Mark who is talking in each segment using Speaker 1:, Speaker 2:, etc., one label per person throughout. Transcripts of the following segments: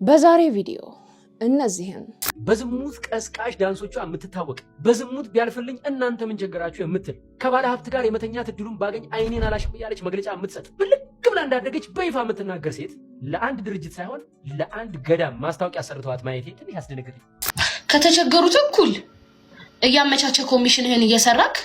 Speaker 1: በዛሬ ቪዲዮ እነዚህን
Speaker 2: በዝሙት ቀስቃሽ ዳንሶቿ የምትታወቅ በዝሙት ቢያልፍልኝ እናንተ ምን ቸገራችሁ የምትል ከባለ ሀብት ጋር የመተኛት እድሉን ባገኝ አይኔን አላሽም እያለች መግለጫ የምትሰጥ ብልቅ ብላ እንዳደገች በይፋ የምትናገር ሴት ለአንድ ድርጅት ሳይሆን ለአንድ ገዳም ማስታወቂያ ሰርተዋት ማየቴ ትንሽ ያስደነግጠኝ።
Speaker 3: ከተቸገሩት እኩል እያመቻቸ ኮሚሽንህን እየሰራክ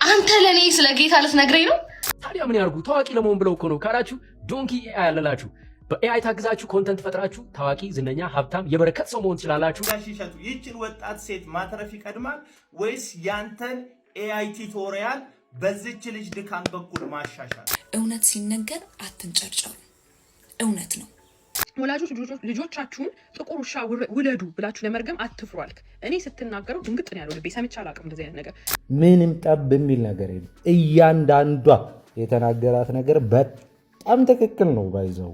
Speaker 3: አንተ ለኔ ስለ ጌታ ልትነግረኝ ነው?
Speaker 2: ታዲያ ምን ያርጉ? ታዋቂ ለመሆን ብለው እኮ ነው ካላችሁ ዶንኪ ኤአይ ያለላችሁ በኤአይ ታግዛችሁ ኮንተንት ፈጥራችሁ ታዋቂ ዝነኛ ሀብታም የበረከት ሰው መሆን ትችላላችሁ።
Speaker 4: ጋሽሻቱ ይህችን ወጣት ሴት ማትረፍ ይቀድማል ወይስ ያንተን ኤአይ ቱቶሪያል በዚች ልጅ ድካም በኩል ማሻሻል?
Speaker 5: እውነት ሲነገር አትንጨርጨሩ። እውነት ነው።
Speaker 6: ወላጆች ልጆቻችሁን ጥቁር ውሻ ውለዱ ብላችሁ ለመርገም አትፍሩ አልክ። እኔ ስትናገረው ድንግጥ ነው ያለው ልቤ። ሰምቼ አላውቅም እንደዚህ አይነት ነገር።
Speaker 7: ምንም ጠብ የሚል ነገር የለም። እያንዳንዷ የተናገራት ነገር በጣም ትክክል ነው። ባይዘው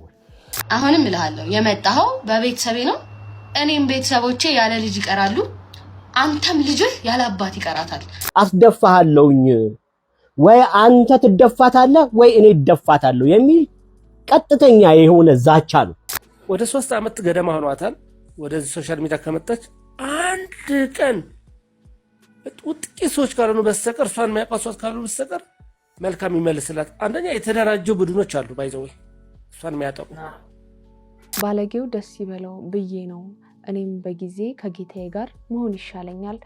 Speaker 3: አሁንም እልሃለሁ የመጣኸው በቤተሰቤ ነው። እኔም ቤተሰቦቼ ያለ ልጅ ይቀራሉ፣ አንተም ልጅህ ያለ አባት ይቀራታል።
Speaker 8: አስደፋሃለሁኝ ወይ አንተ ትደፋታለህ ወይ እኔ እደፋታለሁ የሚል ቀጥተኛ የሆነ ዛቻ ነው።
Speaker 2: ወደ 3 ዓመት ገደማ ሆኗታል ወደዚህ ሶሻል ሚዲያ ከመጣች። አንድ ቀን ጥቂት ሰዎች ካልሆኑ በስተቀር እሷን የሚያውቋት ካልሆኑ በስተቀር መልካም ይመልስላት። አንደኛ የተደራጁ ቡድኖች አሉ ባይዘው እሷን የሚያጠቁ።
Speaker 1: ባለጌው ደስ ይበለው ብዬ ነው እኔም በጊዜ ከጌታዬ ጋር መሆን ይሻለኛል።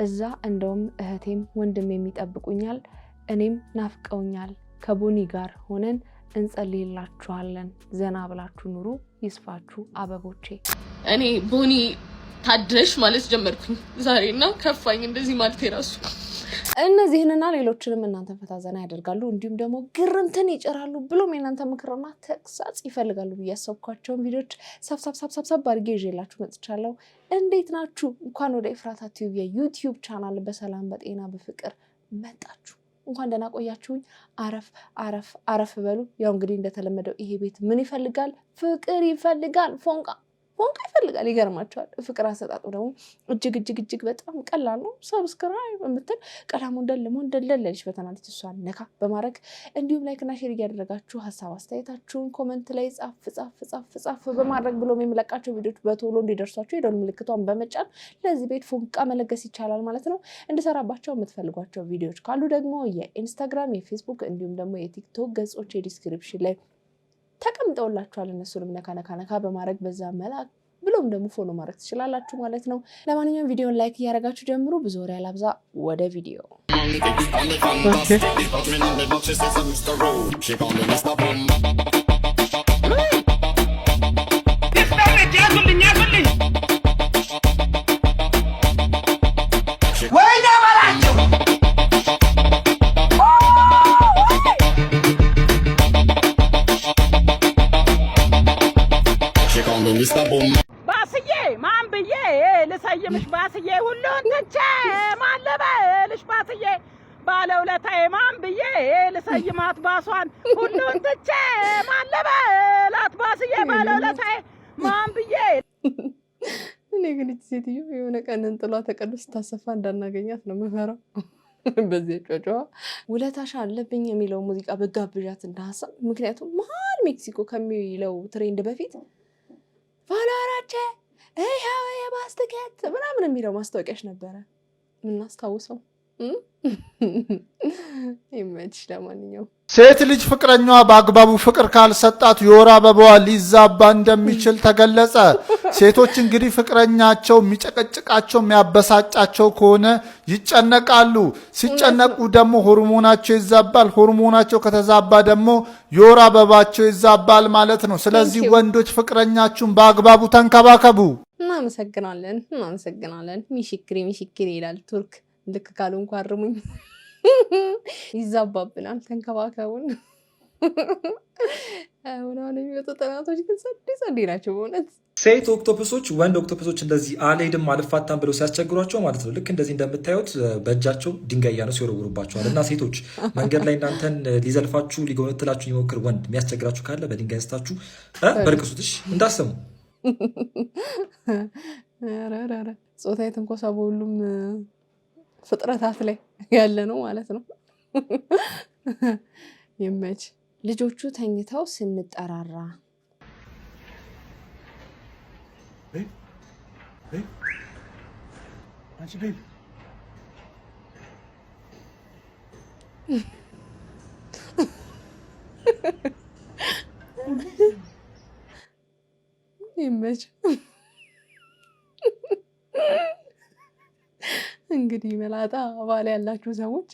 Speaker 1: እዛ እንደውም እህቴም ወንድሜም ይጠብቁኛል፣ እኔም ናፍቀውኛል። ከቦኒ ጋር ሆነን እንጸልይላችኋለን። ዘና ብላችሁ ኑሩ፣ ይስፋችሁ አበቦቼ።
Speaker 3: እኔ ቦኒ ታድለሽ ማለት ጀመርኩኝ ዛሬና ከፋኝ እንደዚህ ማለት የራሱ።
Speaker 1: እነዚህንና ሌሎችንም እናንተን ፈታ ዘና ያደርጋሉ እንዲሁም ደግሞ ግርምትን ይጭራሉ ብሎም የእናንተ ምክርና ተግሳጽ ይፈልጋሉ ብዬ ያሰብኳቸውን ቪዲዮዎች ሰብሰብ አድርጌ ይዤላችሁ መጥቻለሁ። እንዴት ናችሁ? እንኳን ወደ ኤፍራታ ቲዩብ የዩቲዩብ ቻናል በሰላም በጤና በፍቅር መጣችሁ። እንኳን ደህና ቆያችሁኝ። አረፍ በሉ። ያው እንግዲህ እንደተለመደው ይሄ ቤት ምን ይፈልጋል? ፍቅር ይፈልጋል። ፎንቃ ይፈልጋል። ይገርማችኋል። ፍቅር አሰጣጡ ደግሞ እጅግ በጣም ቀላል ነው። ሰብስክራይብ የምትል ቀዳሙን ደለለች በተናለች እሷን ነካ በማድረግ እንዲሁም ላይክ እና ሼር እያደረጋችሁ ሀሳብ አስተያየታችሁን ኮሜንት ላይ ጻፍ በማድረግ ብሎም የሚለቃቸው ቪዲዮዎች በቶሎ እንዲደርሷችሁ የደወል ምልክቷን በመጫን ለዚህ ቤት ፎንቃ መለገስ ይቻላል ማለት ነው። እንድሰራባቸው የምትፈልጓቸው ቪዲዮዎች ካሉ ደግሞ የኢንስታግራም፣ የፌስቡክ እንዲሁም ደግሞ የቲክቶክ ገጾች የዲስክሪፕሽን ላይ ተቀምጠውላችኋል። እነሱንም ነካ በማድረግ በዛ መላክ ብሎም ደግሞ ፎሎ ማድረግ ትችላላችሁ ማለት ነው። ለማንኛውም ቪዲዮን ላይክ እያደረጋችሁ ጀምሩ። ብዙ ወሬ አላብዛ፣ ወደ ቪዲዮ።
Speaker 9: ባስዬ ማን ብዬ ልሰይምሽ? ባስዬ ሁሉን ትቼ ማን ልበልሽ? ባስዬ ባለውለታዬ ማን ብዬ ልሰይማት? ባሷን ሁሉን ትቼ ማን ልበላት? ባስዬ ባለውለታዬ ማን ብዬ።
Speaker 1: እኔ ግን እቺ ሴትዮ የሆነ ቀን እንጥሏ ተቀዶ ስታሰፋ እንዳናገኛት ነው የምፈራው። በዚህ ጮጮዋ ውለታሽ አለብኝ የሚለው ሙዚቃ በጋብዣት እንዳሐሳብ። ምክንያቱም መሀል ሜክሲኮ ከሚለው ትሬንድ በፊት ፋላራቼ ይሄው የባስቲኬት ምናምን የሚለው ማስታወቂያሽ ነበረ ምናስታውሰው። ይመችሽ። ለማንኛውም
Speaker 10: ሴት ልጅ ፍቅረኛዋ በአግባቡ ፍቅር ካልሰጣት የወር አበባዋ ሊዛባ እንደሚችል ተገለጸ። ሴቶች እንግዲህ ፍቅረኛቸው የሚጨቀጭቃቸው የሚያበሳጫቸው ከሆነ ይጨነቃሉ። ሲጨነቁ ደግሞ ሆርሞናቸው ይዛባል። ሆርሞናቸው ከተዛባ ደግሞ የወር አበባቸው ይዛባል ማለት ነው። ስለዚህ ወንዶች ፍቅረኛችሁን በአግባቡ ተንከባከቡ።
Speaker 1: እናመሰግናለን። ሚሽክሪ ይላል ቱርክ። ልክ ካሉ እንኳን አርሙኝ። ይዛባብናል፣ ተንከባከቡን። አሁን የሚወጡ ጥናቶች ግን ጸዴ ናቸው በእውነት።
Speaker 11: ሴት ኦክቶፐሶች ወንድ ኦክቶፐሶች እንደዚህ አልሄድም አልፋታም ብለው ሲያስቸግሯቸው ማለት ነው ልክ እንደዚህ እንደምታዩት በእጃቸው ድንጋይ ያነሱ ይወረውሩባቸዋል። እና ሴቶች መንገድ ላይ እናንተን ሊዘልፋችሁ ሊጎነትላችሁ ይሞክር ወንድ የሚያስቸግራችሁ ካለ በድንጋይ አንስታችሁ በርቅሱትሽ እንዳሰሙ።
Speaker 1: ጾታዊ ትንኮሳ በሁሉም ፍጥረታት ላይ ያለ ነው ማለት ነው። ይመች። ልጆቹ ተኝተው ስንጠራራ ይመች። እንግዲህ መላጣ ባል ያላችሁ ሰዎች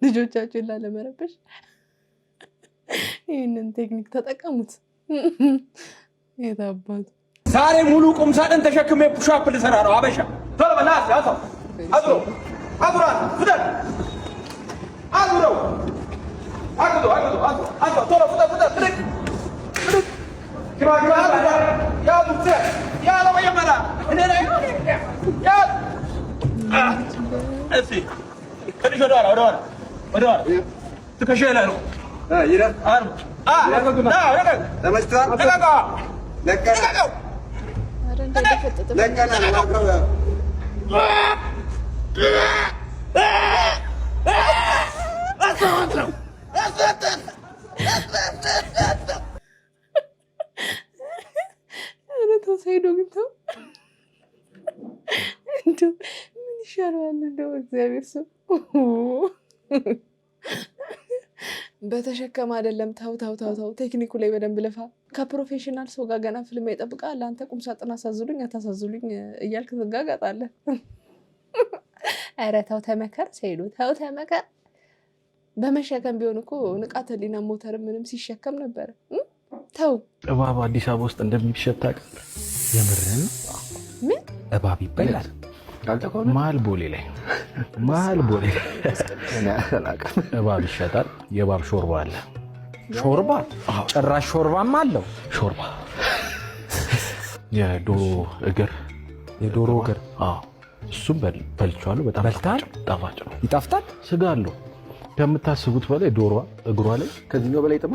Speaker 1: ልጆቻችሁን ላለመረበሽ ይህንን ቴክኒክ ተጠቀሙት። የታባቱ
Speaker 12: ዛሬ ሙሉ ቁም ሳጥን ተሸክሜ ፑሻፕ ልሰራ ነው። አበሻ ቶሎ በላስ ያሰው አግሮ አግሯት ፍጠን አግሮ አግሮ አግሮ አግሮ ቶሎ ፍጠን ፍጠን ፍጠን ክራክራ ያ ዱት ያ ነው የመራ እኔ ላይ ያ እሺ ከዲሽ ወደ ኋላ ትከሻ ላይ ነው ይረፍ አርም ለቀቅ ተመችቷል ለቀቅ ለቀቅ ለቀቅ
Speaker 1: ተወሰዶ ግን ተው እንደው ምን ይሻላል? እንደው እግዚአብሔር ሰው በተሸከመ አይደለም። ተው ቴክኒኩ ላይ በደንብ ልፋ። ከፕሮፌሽናል ሰው ጋር ገና ፊልም ይጠብቃል። አንተ ቁም ሳጥን አሳዝሉኝ አታሳዝሉኝ እያልክ ትጋጋጣለህ። ኧረ ተው ተመከር፣ ሰይዶ ተው ተመከር። በመሸከም ቢሆን እኮ ንቃተ ህሊና ሞተር ምንም ሲሸከም ነበረ። ተው
Speaker 13: እባብ አዲስ አበባ ውስጥ እንደሚሸጥ ታውቃለህ? የምርህን?
Speaker 1: ምን
Speaker 13: እባብ ይበላል? መሀል ቦሌ ላይ እባብ ይሸጣል። የእባብ ሾርባ አለ።
Speaker 7: ሾርባ? ጭራሽ ሾርባም አለው።
Speaker 13: ሾርባ የዶሮ እግር እሱም በልቼዋለሁ። በጣም ጣፋጭ ነው።
Speaker 7: ይጣፍጣል።
Speaker 13: ስጋ አለው ከምታስቡት በላይ። ዶሮዋ እግሯ ላይ ከዚህኛው በላይ ጥማ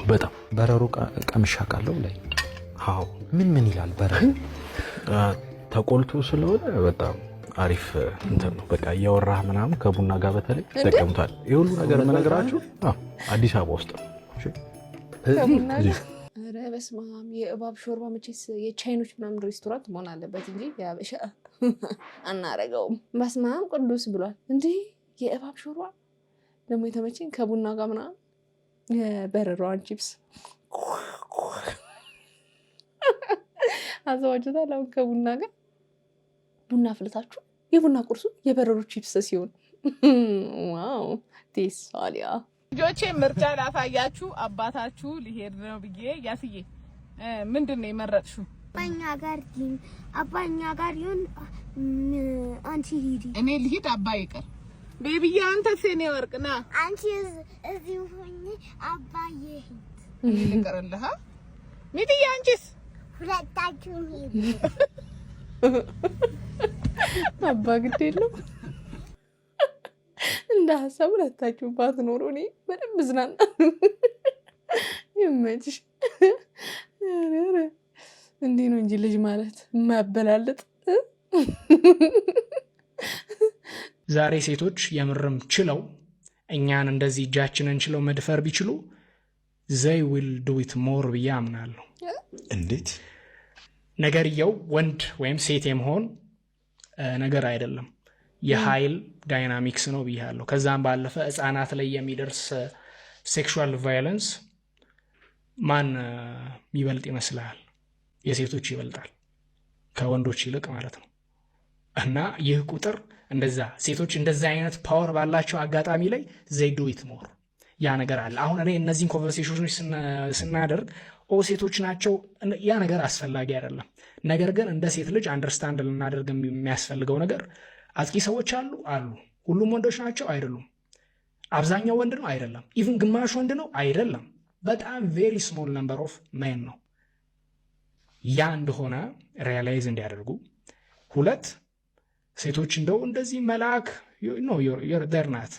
Speaker 13: በጣም
Speaker 7: በረሮ ቀምሻ ቃለው ላይ ምን ይላል በረሮ?
Speaker 13: ተቆልቶ ስለሆነ በጣም አሪፍ እንትን ነው። በቃ እያወራህ ምናምን ከቡና ጋር በተለይ ተቀምጧል። ይሄ ሁሉ ነገር የምነግራችሁ አዲስ አበባ ውስጥ ነው።
Speaker 1: ኧረ በስመ አብ! የእባብ ሾርባ መቼስ የቻይኖች ምናምን ሬስቶራንት መሆን አለበት እንጂ የአበሻ አናረገውም። በስመ አብ ቅዱስ ብሏል። እንዲህ የእባብ ሾርባ ደግሞ የተመቸኝ ከቡና ጋር ምናምን የበረሯን ቺፕስ አዘዋጅታል። አሁን ከቡና ጋር ቡና ፍልታችሁ የቡና ቁርሱ የበረሮ ቺፕስ ሲሆን ዋው ቴሳሊያ።
Speaker 9: ልጆቼ ምርጫ ላሳያችሁ። አባታችሁ ሊሄድ ነው ብዬ ያስዬ ምንድን ነው የመረጥሽው?
Speaker 14: አባኛ ጋር ይሁን አንቺ ሂጂ።
Speaker 9: እኔ ልሂድ አባ ይቀር። ቤቢዬ አንተ ሴኔ ወርቅ ና
Speaker 14: አንቺ እዚህ ሆኜ አባዬ ሂድ።
Speaker 9: እኔ ልቀርልህ። ሚጥዬ አንቺስ?
Speaker 14: ሁለታችሁም ሂዱ።
Speaker 1: አባ ግድ የለም እንደ ሀሳብ ሁለታችሁ ባትኖሩ እኔ በደንብ ዝናና። ይመችሽ። እንዲህ ነው እንጂ ልጅ ማለት የማያበላልጥ።
Speaker 15: ዛሬ ሴቶች የምርም ችለው እኛን እንደዚህ እጃችንን ችለው መድፈር ቢችሉ ዘይ ዊል ዱ ኢት ሞር ብዬ አምናለሁ።
Speaker 11: እንዴት?
Speaker 15: ነገርየው ወንድ ወይም ሴት የመሆን ነገር አይደለም፣ የኃይል ዳይናሚክስ ነው ብያለሁ። ከዛም ባለፈ ህፃናት ላይ የሚደርስ ሴክሹዋል ቫዮለንስ ማን ይበልጥ ይመስልሃል? የሴቶች ይበልጣል ከወንዶች ይልቅ ማለት ነው። እና ይህ ቁጥር እንደዛ ሴቶች እንደዛ አይነት ፓወር ባላቸው አጋጣሚ ላይ ዘይ ዱ ኢት ሞር ያ ነገር አለ። አሁን እኔ እነዚህን ኮንቨርሴሽኖች ስናደርግ ሴቶች ናቸው ያ ነገር አስፈላጊ አይደለም። ነገር ግን እንደ ሴት ልጅ አንደርስታንድ ልናደርግ የሚያስፈልገው ነገር አጥቂ ሰዎች አሉ። ሁሉም ወንዶች ናቸው አይደሉም። አብዛኛው ወንድ ነው አይደለም። ኢቭን ግማሽ ወንድ ነው አይደለም። በጣም ቬሪ ስሞል ነምበር ኦፍ ሜን ነው። ያ እንደሆነ ሪያላይዝ እንዲያደርጉ። ሁለት ሴቶች እንደው እንደዚህ መልአክ ደር ናት።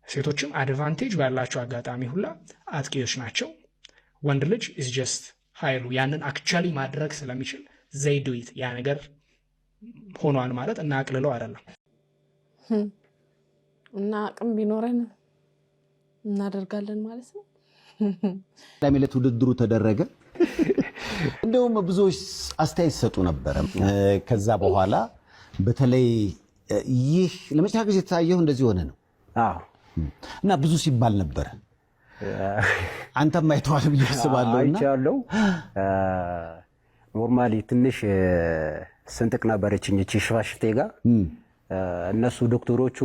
Speaker 15: ሴቶችም አድቫንቴጅ ባላቸው አጋጣሚ ሁላ አጥቂዎች ናቸው። ወንድ ልጅ ኢዝ ጀስት ኃይሉ ያንን አክቹዋሊ ማድረግ ስለሚችል ዘይ ዱ ኢት ያ ነገር ሆኗል ማለት እና አቅልለው አይደለም።
Speaker 1: እና አቅም ቢኖረን እናደርጋለን ማለት ነው።
Speaker 8: ለሚለት ውድድሩ ተደረገ።
Speaker 16: እንደውም ብዙዎች አስተያየት ሰጡ ነበር። ከዛ በኋላ በተለይ ይህ ለመጨረሻ ጊዜ ታየው እንደዚህ ሆነ ነው።
Speaker 8: አዎ
Speaker 16: እና ብዙ ሲባል ነበር። አንተም አይተዋል ብዬ አስባለሁና
Speaker 8: አይቻለሁ። ኖርማሊ ትንሽ ስንጥቅ ነበረችኝ እቺ ሽፋሽፍቴ ጋር እነሱ ዶክተሮቹ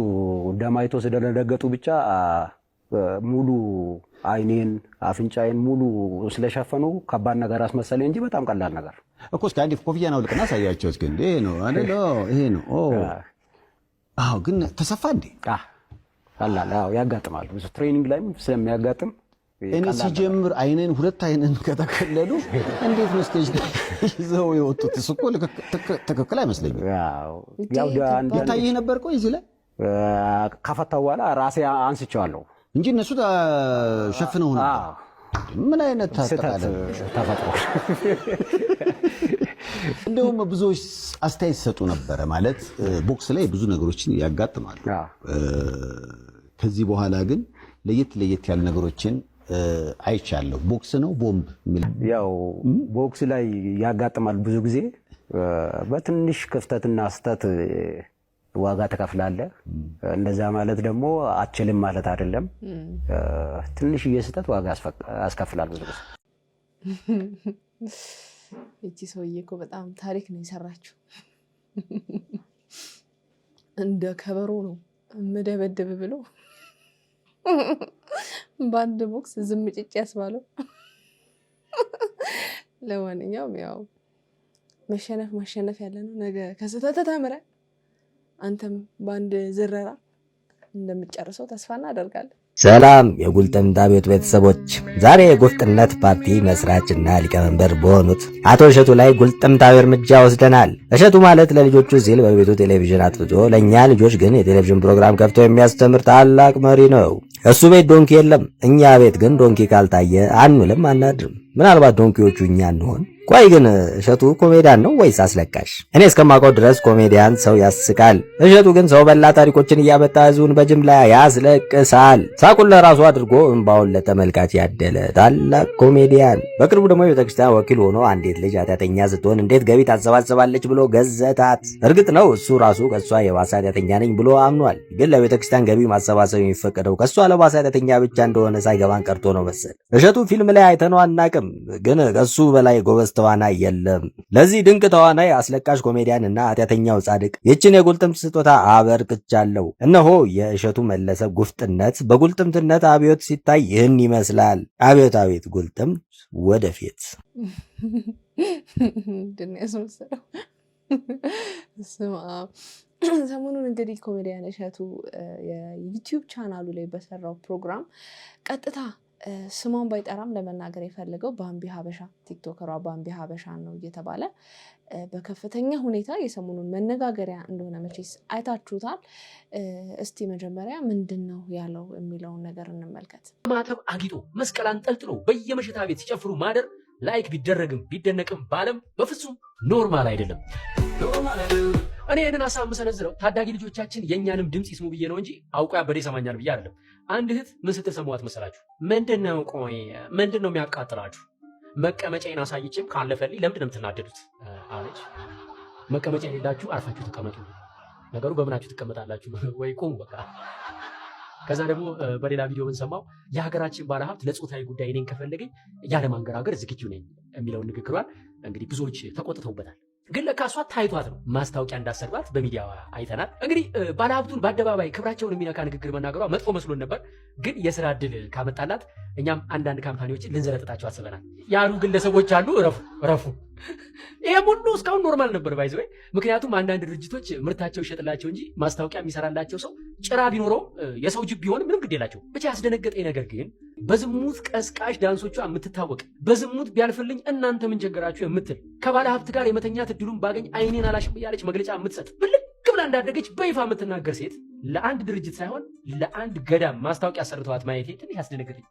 Speaker 8: ደማይቶ ስለደነገጡ ብቻ ሙሉ አይኔን አፍንጫዬን ሙሉ ስለሸፈኑ ከባድ ነገር አስመሰለኝ እንጂ በጣም ቀላል ነገር
Speaker 16: እኮ። እስኪ አንዴ ኮፍያን አውልቅና ሳያቸው እስኪ። እንዴ ነው አይደል? ይሄ ነው። አዎ ግን ተሰፋ እንዴ?
Speaker 8: ቀላል። አዎ ያጋጥማል። ብዙ ትሬኒንግ ላይም ስለሚያጋጥም
Speaker 16: እኔ ሲጀምር አይኔን ሁለት አይኔን ከተከለሉ እንዴት ነው ስቴጅ ይዘው የወጡት? እኮ ትክክል አይመስለኝም።
Speaker 8: ያው
Speaker 16: ይታይህ ነበር። ቆይ እዚህ ላይ
Speaker 8: ከፈታው በኋላ ራሴ አንስቼዋለሁ
Speaker 16: እንጂ እነሱ ሸፍነው ነው። ምን አይነት ታጠቃለ
Speaker 8: ተፈጥሮ።
Speaker 16: እንደውም ብዙዎች አስተያየት ሰጡ ነበረ። ማለት ቦክስ ላይ ብዙ ነገሮችን ያጋጥማሉ። ከዚህ በኋላ ግን ለየት ያሉ ነገሮችን አይቻለሁ። ቦክስ ነው ቦምብ የሚል
Speaker 8: ያው ቦክስ ላይ ያጋጥማል ብዙ ጊዜ። በትንሽ ክፍተትና ስህተት ዋጋ ተከፍላለህ። እንደዛ ማለት ደግሞ አችልም ማለት አይደለም። ትንሽ የስህተት ዋጋ ያስከፍላል ብዙ ጊዜ።
Speaker 1: እቺ ሰውዬ እኮ በጣም ታሪክ ነው የሰራችው። እንደ ከበሮ ነው ምደበደብ ብሎ በአንድ ቦክስ ዝም ጭጭ ያስባለው። ለማንኛውም ያው ማሸነፍ ያለ ነው። ነገ ከስህተት ተምረህ አንተም በአንድ ዝረራ እንደምትጨርሰው ተስፋ እናደርጋለን።
Speaker 17: ሰላም የጉልጥምጣቤት ቤተሰቦች፣ ዛሬ የጉፍጥነት ፓርቲ መስራችና ሊቀመንበር በሆኑት አቶ እሸቱ ላይ ጉልጥምጣቤ እርምጃ ወስደናል። እሸቱ ማለት ለልጆቹ ሲል በቤቱ ቴሌቪዥን አጥፍቶ ለእኛ ልጆች ግን የቴሌቪዥን ፕሮግራም ከፍቶ የሚያስተምር ታላቅ መሪ ነው። እሱ ቤት ዶንኪ የለም፣ እኛ ቤት ግን ዶንኪ ካልታየ አንውልም አናድርም። ምናልባት ዶንኪዎቹ እኛ እንሆን። ቆይ ግን እሸቱ ኮሜዲያን ነው ወይስ አስለቃሽ? እኔ እስከማውቀው ድረስ ኮሜዲያን ሰው ያስቃል። እሸቱ ግን ሰው በላ ታሪኮችን እያበጣ ህዝቡን በጅምላ ያስለቅሳል። ሳቁን ለራሱ አድርጎ እንባውን ለተመልካች ያደለ ታላቅ ኮሜዲያን። በቅርቡ ደግሞ የቤተክርስቲያን ወኪል ሆኖ አንዲት ልጅ ኃጢአተኛ ስትሆን እንዴት ገቢ ታሰባስባለች ብሎ ገዘታት። እርግጥ ነው እሱ ራሱ ከሷ የባሰ ኃጢአተኛ ነኝ ብሎ አምኗል። ግን ለቤተክርስቲያን ገቢ ማሰባሰብ የሚፈቀደው ከሷ ለባሰ ኃጢአተኛ ብቻ እንደሆነ ሳይገባን ቀርቶ ነው መሰል። እሸቱ ፊልም ላይ አይተነው አናቅም፣ ግን ከሱ በላይ ጎበዝ ተዋናይ የለም። ለዚህ ድንቅ ተዋናይ አስለቃሽ ኮሜዲያን እና ኃጢአተኛው ጻድቅ ይችን የጉልጥምት ስጦታ አበርክቻለሁ። እነሆ የእሸቱ መለሰ ጉፍጥነት በጉልጥምትነት አብዮት ሲታይ ይህን ይመስላል። አብዮታዊት ጉልጥምት ወደፊት።
Speaker 1: ሰሞኑን እንግዲህ ኮሜዲያን እሸቱ የዩቲዩብ ቻናሉ ላይ በሰራው ፕሮግራም ቀጥታ ስሟን ባይጠራም ለመናገር የፈለገው ባምቢ ሀበሻ ቲክቶከሯ ባምቢ ሀበሻ ነው እየተባለ በከፍተኛ ሁኔታ የሰሞኑን መነጋገሪያ እንደሆነ መቼስ አይታችሁታል። እስቲ መጀመሪያ ምንድን ነው ያለው የሚለውን ነገር እንመልከት።
Speaker 2: ማተብ አጊጦ መስቀል አንጠልጥሎ በየመሸታ ቤት ሲጨፍሩ ማደር ላይክ ቢደረግም ቢደነቅም በዓለም በፍጹም ኖርማል አይደለም። እኔ ይህንን ሀሳብ የምሰነዝረው ታዳጊ ልጆቻችን የእኛንም ድምፅ ይስሙ ብዬ ነው እንጂ አውቆ ያበደ ይሰማኛል ብዬ አይደለም። አንድ እህት ምን ስትል ሰማኋት መሰላችሁ? ምንድነው የሚያቃጥላችሁ? መቀመጫዬን አሳይቼም ካለፈልኝ ለምንድን ነው የምትናደዱት አለች። መቀመጫ የሌላችሁ አርፋችሁ ተቀመጡ። ነገሩ በምናችሁ ትቀመጣላችሁ ወይ ቁሙ በቃ። ከዛ ደግሞ በሌላ ቪዲዮ ብንሰማው የሀገራችን ባለሀብት ለጾታዊ ጉዳይ እኔን ከፈለገኝ ያለማንገራገር ዝግጁ ነኝ የሚለውን ንግግሯን እንግዲህ ብዙዎች ተቆጥተውበታል። ግን ለካ እሷ ታይቷት ነው ማስታወቂያ እንዳሰድባት በሚዲያ አይተናል። እንግዲህ ባለሀብቱን በአደባባይ ክብራቸውን የሚነካ ንግግር መናገሯ መጥፎ መስሎን ነበር። ግን የስራ እድል ካመጣላት እኛም አንዳንድ ካምፓኒዎችን ልንዘረጥጣቸው አስበናል ያሉ ግለሰቦች አሉ። እረፉ። ይሄም ሁሉ እስካሁን ኖርማል ነበር ባይዘ። ምክንያቱም አንዳንድ ድርጅቶች ምርታቸው ይሸጥላቸው እንጂ ማስታወቂያ የሚሰራላቸው ሰው ጭራ ቢኖረው የሰው ጅብ ቢሆን ምንም ግድ የላቸው። ብቻ ያስደነገጠኝ ነገር ግን በዝሙት ቀስቃሽ ዳንሶቿ የምትታወቅ በዝሙት ቢያልፍልኝ እናንተ ምን ቸገራችሁ የምትል ከባለ ሀብት ጋር የመተኛት እድሉን ባገኝ አይኔን አላሽም እያለች መግለጫ የምትሰጥ ብልክ ብላ እንዳደገች በይፋ የምትናገር ሴት ለአንድ ድርጅት ሳይሆን ለአንድ ገዳም ማስታወቂያ ሰርተዋት ማየቴ ትንሽ ያስደነገጠኝ።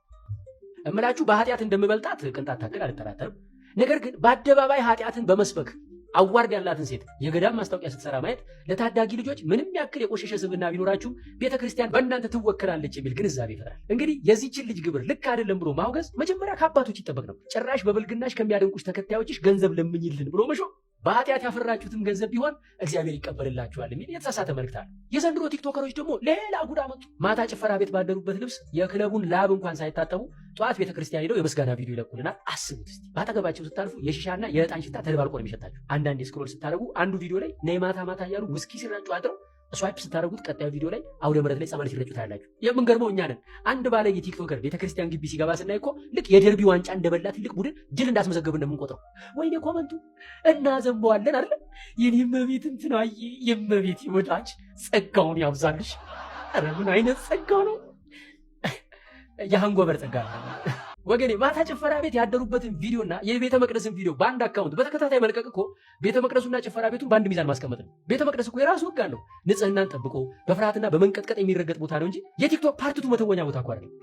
Speaker 2: እምላችሁ በኃጢአት እንደምበልጣት ቅንጣት ታክል አልጠራጠርም። ነገር ግን በአደባባይ ኃጢአትን በመስበክ አዋርድ ያላትን ሴት የገዳም ማስታወቂያ ስትሰራ ማየት ለታዳጊ ልጆች ምንም ያክል የቆሸሸ ስብዕና ቢኖራችሁ ቤተክርስቲያን በእናንተ ትወከላለች የሚል ግንዛቤ ይፈጥራል። እንግዲህ የዚህችን ልጅ ግብር ልክ አይደለም ብሎ ማውገዝ መጀመሪያ ከአባቶች ይጠበቅ ነው። ጭራሽ በብልግናሽ ከሚያደንቁሽ ተከታዮችሽ ገንዘብ ለምኝልን ብሎ መሾ በኃጢአት ያፈራችሁትም ገንዘብ ቢሆን እግዚአብሔር ይቀበልላችኋል የሚል የተሳሳተ መልእክት አለ። የዘንድሮ ቲክቶከሮች ደግሞ ሌላ ጉድ አመጡ። ማታ ጭፈራ ቤት ባደሩበት ልብስ የክለቡን ላብ እንኳን ሳይታጠቡ ጠዋት ቤተክርስቲያን ሄደው የምስጋና ቪዲዮ ይለቁልናል። አስቡት እስቲ። ባጠገባቸው ስታልፉ የሺሻና የዕጣን ሽታ ተደባልቆ ነው የሚሸታችሁ። አንዳንዴ ስክሮል ስታደርጉ አንዱ ቪዲዮ ላይ ነይ ማታ ማታ እያሉ ውስኪ ሲረጩ አድረው ስዋይፕ ስታደርጉት ቀጣዩ ቪዲዮ ላይ አውደ ምሕረት ላይ ጸበል ሲረጩ ታያላችሁ። የምንገርመው እኛ ነን። አንድ ባለጌ ቲክቶከር ቤተክርስቲያን ግቢ ሲገባ ስናይ እኮ ልክ የደርቢ ዋንጫ እንደበላ ትልቅ ቡድን ድል እንዳስመዘገብን እንደምንቆጥረው። ወይኔ ኮመንቱ እናዘንበዋለን አይደል? የኔ እመቤት እንትናዬ የእመቤት ወዳጅ ጸጋውን ያብዛልሽ። ኧረ ምን አይነት ጸጋው ነው! የሃንጎበር ጸጋ ነው ወገኔ። ማታ ጭፈራ ቤት ያደሩበትን ቪዲዮና የቤተ መቅደስን ቪዲዮ በአንድ አካውንት በተከታታይ መልቀቅ እኮ ቤተ መቅደሱና ጭፈራ ቤቱን በአንድ ሚዛን ማስቀመጥ ነው። ቤተ መቅደስ እኮ የራሱ ሕግ አለው። ንጽህናን ጠብቆ በፍርሃትና በመንቀጥቀጥ የሚረገጥ ቦታ ነው እንጂ የቲክቶክ ፓርቲቱ መተወኛ ቦታ እኮ አይደለም።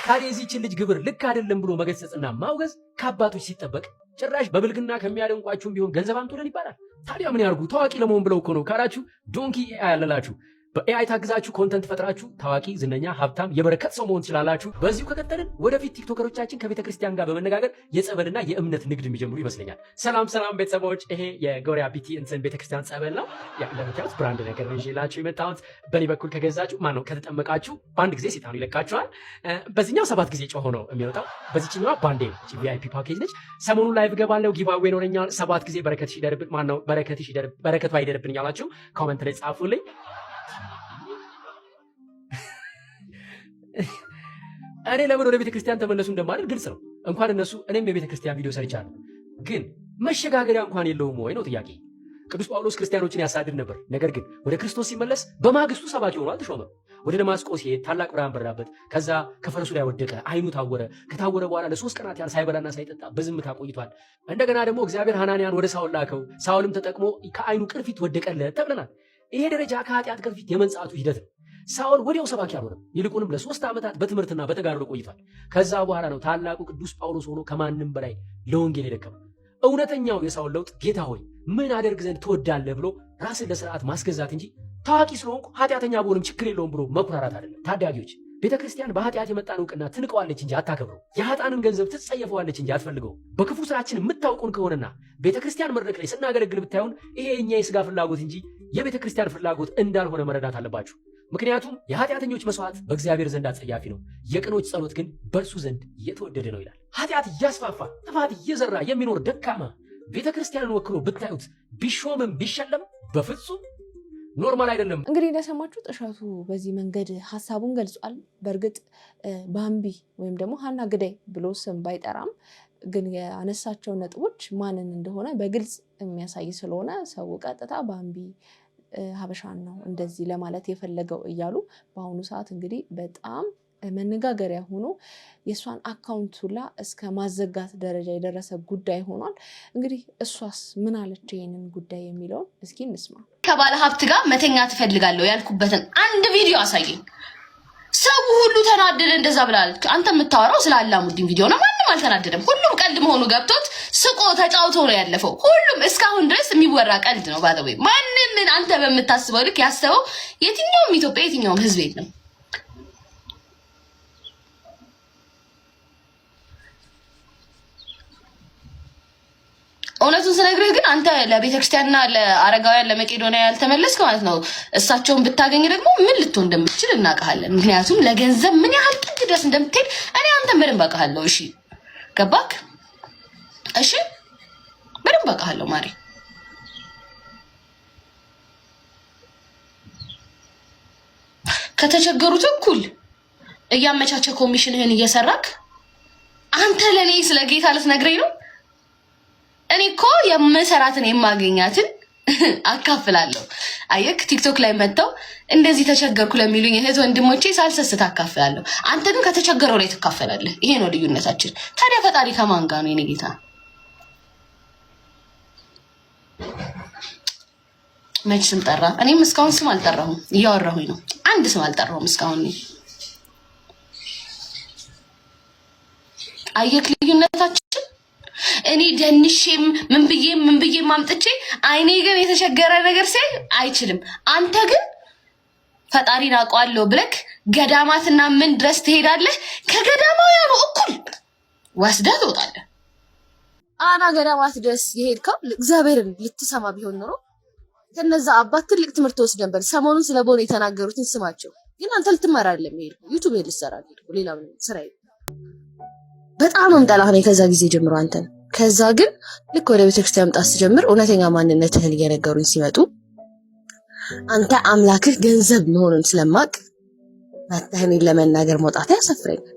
Speaker 2: ታዲያ የዚህችን ልጅ ግብር ልክ አይደለም ብሎ መገሰጽና ማውገዝ ከአባቶች ሲጠበቅ ጭራሽ በብልግና ከሚያደንቋችሁም ቢሆን ገንዘብ አምጡልን ይባላል። ታዲያ ምን ያርጉ? ታዋቂ ለመሆን ብለው እኮ ነው ካላችሁ ዶንኪ ኤአይ ያለላችሁ በኤአይ ታግዛችሁ ኮንተንት ፈጥራችሁ ታዋቂ፣ ዝነኛ፣ ሀብታም፣ የበረከት ሰው መሆን ትችላላችሁ። በዚሁ ከቀጠልን ወደፊት ቲክቶከሮቻችን ከቤተክርስቲያን ጋር በመነጋገር የጸበልና የእምነት ንግድ የሚጀምሩ ይመስለኛል። ሰላም ቤተሰቦች፣ ይሄ የጎሪያ ቢቲ እንትን ቤተክርስቲያን ጸበል ነው። እንደምታዩት ብራንድ ነገር ነው ይዤላችሁ የመጣሁት። በእኔ በኩል ከገዛችሁ ማነው ከተጠመቃችሁ በአንድ ጊዜ ሴጣኑ ይለቃችኋል። በዚህኛው 7 ጊዜ ጮሆ ነው የሚወጣው። በዚህኛዋ ባንዴ ነች፣ ቪአይፒ ፓኬጅ ነች። ሰሞኑን ላይቭ ገባለሁ፣ ጊቫዌ ይኖረኛል። 7 ጊዜ በረከትሽ ይደርብን፣ ማነው በረከቷ ይደርብን ያላችሁ ኮመንት ላይ ጻፉልኝ። እኔ ለምን ወደ ቤተክርስቲያን ተመለሱ እንደማለት ግልጽ ነው። እንኳን እነሱ እኔም የቤተክርስቲያን ቪዲዮ ሰርቻለሁ። ግን መሸጋገሪያ እንኳን የለውም ወይ ነው ጥያቄ። ቅዱስ ጳውሎስ ክርስቲያኖችን ያሳድድ ነበር። ነገር ግን ወደ ክርስቶስ ሲመለስ በማግስቱ ሰባኪ ሆኖ አልተሾመም። ወደ ደማስቆ ሲሄድ ታላቅ ብርሃን በራበት። ከዛ ከፈረሱ ላይ ወደቀ፣ አይኑ ታወረ። ከታወረ በኋላ ለ3 ቀናት ያህል ሳይበላና ሳይጠጣ በዝምታ ቆይቷል። እንደገና ደግሞ እግዚአብሔር ሐናንያን ወደ ሳውል ላከው። ሳውልም ተጠቅሞ ከአይኑ ቅርፊት ወደቀለት ተብለናል። ይሄ ደረጃ ከኃጢአት ቅርፊት የመንጻቱ ሂደት ነው። ሳውል ወዲያው ሰባኪ አልሆነም። ይልቁንም ለ3 ዓመታት በትምህርትና በተጋድሎ ቆይቷል። ከዛ በኋላ ነው ታላቁ ቅዱስ ጳውሎስ ሆኖ ከማንም በላይ ለወንጌል የደከመው። እውነተኛው የሳውል ለውጥ ጌታ ሆይ ምን አደርግ ዘንድ ትወዳለህ ብሎ ራስን ለስርዓት ማስገዛት እንጂ ታዋቂ ስለሆንኩ ኃጢአተኛ ብሆንም ችግር የለውም ብሎ መኩራራት አይደለም። ታዳጊዎች፣ ቤተክርስቲያን በኃጢአት የመጣን እውቅና ትንቀዋለች እንጂ አታከብረው። የኃጥአንን ገንዘብ ትጸየፈዋለች እንጂ አትፈልገው። በክፉ ስራችን የምታውቁን ከሆነና ቤተክርስቲያን መድረክ ላይ ስናገለግል ብታዩን ይሄ የኛ የስጋ ፍላጎት እንጂ የቤተክርስቲያን ፍላጎት እንዳልሆነ መረዳት አለባችሁ። ምክንያቱም የኃጢአተኞች መስዋዕት በእግዚአብሔር ዘንድ አጸያፊ ነው፣ የቅኖች ጸሎት ግን በእርሱ ዘንድ የተወደደ ነው ይላል። ኃጢአት እያስፋፋ ጥፋት እየዘራ የሚኖር ደካማ ቤተክርስቲያንን ወክሎ ብታዩት ቢሾምም ቢሸለም በፍጹም ኖርማል አይደለም።
Speaker 1: እንግዲህ እንደሰማችሁት እሸቱ በዚህ መንገድ ሀሳቡን ገልጿል። በእርግጥ ባምቢ ወይም ደግሞ ሀና ግዳይ ብሎ ስም ባይጠራም ግን ያነሳቸው ነጥቦች ማንን እንደሆነ በግልጽ የሚያሳይ ስለሆነ ሰው ቀጥታ ባምቢ ሀበሻን ነው እንደዚህ ለማለት የፈለገው እያሉ በአሁኑ ሰዓት እንግዲህ በጣም መነጋገሪያ ሆኖ የእሷን አካውንት ሁላ እስከ ማዘጋት ደረጃ የደረሰ ጉዳይ ሆኗል። እንግዲህ እሷስ ምን አለች ይህንን ጉዳይ የሚለውን እስኪ እንስማ።
Speaker 3: ከባለ ሀብት ጋር መተኛ ትፈልጋለሁ ያልኩበትን አንድ ቪዲዮ አሳየኝ። ሰው ሁሉ ተናደደ እንደዛ ብላለች። አንተ የምታወራው ስለ አላሙዲን ቪዲዮ ነው። ማንም አልተናደደም። ሁሉም ቀልድ መሆኑ ገብቶት ስቆ ተጫውቶ ነው ያለፈው። ሁሉም እስካሁን ድረስ የሚወራ ቀልድ ነው። ባደው ማንም አንተ በምታስበው ልክ ያሰበው የትኛውም ኢትዮጵያ የትኛውም ህዝብ የለም። እውነቱን ስነግርህ ግን አንተ ለቤተክርስቲያንና ለአረጋውያን ለመቄዶንያ ያልተመለስክ ማለት ነው። እሳቸውን ብታገኝ ደግሞ ምን ልትሆን እንደምትችል እናውቃለን። ምክንያቱም ለገንዘብ ምን ያህል ጥግ ድረስ እንደምትሄድ እኔ አንተን በደንብ አውቃለሁ። እሺ ገባክ? እሺ በደንብ አውቃለሁ ማሪ። ከተቸገሩት እኩል እያመቻቸ ኮሚሽንህን እየሰራክ አንተ ለኔ ስለ ጌታ ልትነግረኝ ነው? እኔ እኮ የምሰራትን የማገኛትን አካፍላለሁ። አየክ ቲክቶክ ላይ መጥተው እንደዚህ ተቸገርኩ ለሚሉኝ እህት ወንድሞቼ ሳልሰስት አካፍላለሁ። አንተ ግን ከተቸገረው ላይ ትካፈላለህ። ይሄ ነው ልዩነታችን። ታዲያ ፈጣሪ ከማን ጋር ነው የኔ ጌታ? መች ስም ጠራ? እኔም እስካሁን ስም አልጠራሁም። እያወራሁኝ ነው። አንድ ስም አልጠራሁም እስካሁን። አየክ ልዩነታችን። እኔ ደንሼም ምን ብዬም አምጥቼ አይኔ ግን የተቸገረ ነገር ሲያይ አይችልም። አንተ ግን ፈጣሪን አውቀዋለሁ ብለክ ገዳማትና ምን ድረስ ትሄዳለህ? ከገዳማውያኑ እኩል ወስደህ ትወጣለህ።
Speaker 18: አና ገዳማት ድረስ የሄድከው እግዚአብሔርን ልትሰማ ቢሆን ኖሮ ከነዛ አባት ትልቅ ትምህርት ወስድ ነበር። ሰሞኑን ስለ ቦሌ የተናገሩትን ስማቸው። ግን አንተ ልትማር አይደለም የሄድከው፣ ዩቲዩብ ልትሰራ ነው። ሌላ ምን ስራ የለም። በጣም እንጠላህ ነው ከዛ ጊዜ ጀምሮ አንተን። ከዛ ግን ልክ ወደ ቤተክርስቲያን መምጣት ስትጀምር እውነተኛ ማንነትህን እየነገሩኝ ሲመጡ አንተ አምላክህ ገንዘብ መሆኑን ስለማቅ መተህን ለመናገር መውጣት ያሳፍረኛል።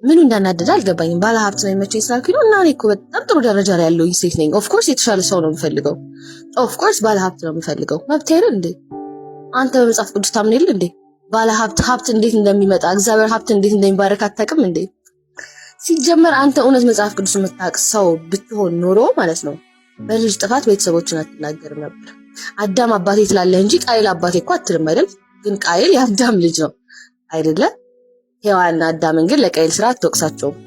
Speaker 18: ምኑ እንዳናደደ አልገባኝም። ባለ ሀብት ነው የሚመቸኝ ስላልኩኝ ነው። እና እኔ እኮ በጣም ጥሩ ደረጃ ላይ ያለሁኝ ሴት ነኝ። ኦፍኮርስ የተሻለ ሰው ነው የምፈልገው። ኦፍኮርስ ባለ ሀብት ነው የምፈልገው። መብት አይደል እንዴ? አንተ በመጽሐፍ ቅዱስ ታምን የለ እንዴ? ባለ ሀብት እንዴት እንደሚመጣ እግዚአብሔር ሀብት እንዴት እንደሚባረክ አታውቅም እንዴ? ሲጀመር አንተ እውነት መጽሐፍ ቅዱስ የምታውቅ ሰው ብትሆን ኖሮ ማለት ነው በልጅ ጥፋት ቤተሰቦችን አትናገርም ነበር። አዳም አባቴ ትላለህ እንጂ ቃየል አባቴ እኮ አትልም አይደል? ግን ቃየል የአዳም ልጅ ነው አይደለ? ሔዋንና አዳምን ግን ለቃየል ስራ አትወቅሳቸውም።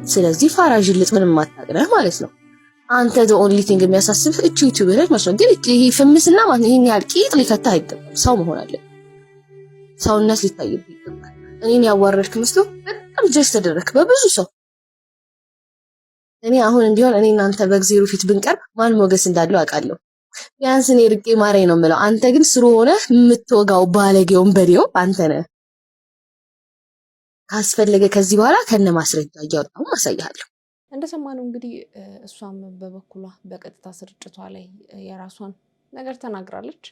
Speaker 18: ስለዚህ ፋራጅ ልጥ ምንም አታውቅነህ ማለት ነው። አንተ the only thing የሚያሳስብህ እቺ ዩቲዩብ ላይ ማለት ነው። ግን ይሄ ፍምስና ማለት ይሄን ያህል ቂጥ ሊፈታ አይገባም። ሰው መሆን አለ። ሰውነት ሊታይብህ ይገባል። እኔን ያዋረድክ መስሎ በጣም ጀስት ተደረክ በብዙ ሰው። እኔ አሁን እንዲሆን እኔ እናንተ በእግዚአብሔር ፊት ብንቀርብ ማን ሞገስ እንዳለው አውቃለሁ። ቢያንስ እኔ ርቄ ማረኝ ነው የምለው። አንተ ግን ስሩ ሆነ የምትወጋው ባለጌውን በዴው አንተ ነህ። ካስፈለገ ከዚህ በኋላ ከነ ማስረጃ እያወጣሁ ማሳያለሁ።
Speaker 1: እንደሰማነው እንግዲህ እሷም በበኩሏ በቀጥታ ስርጭቷ ላይ የራሷን ነገር ተናግራለች።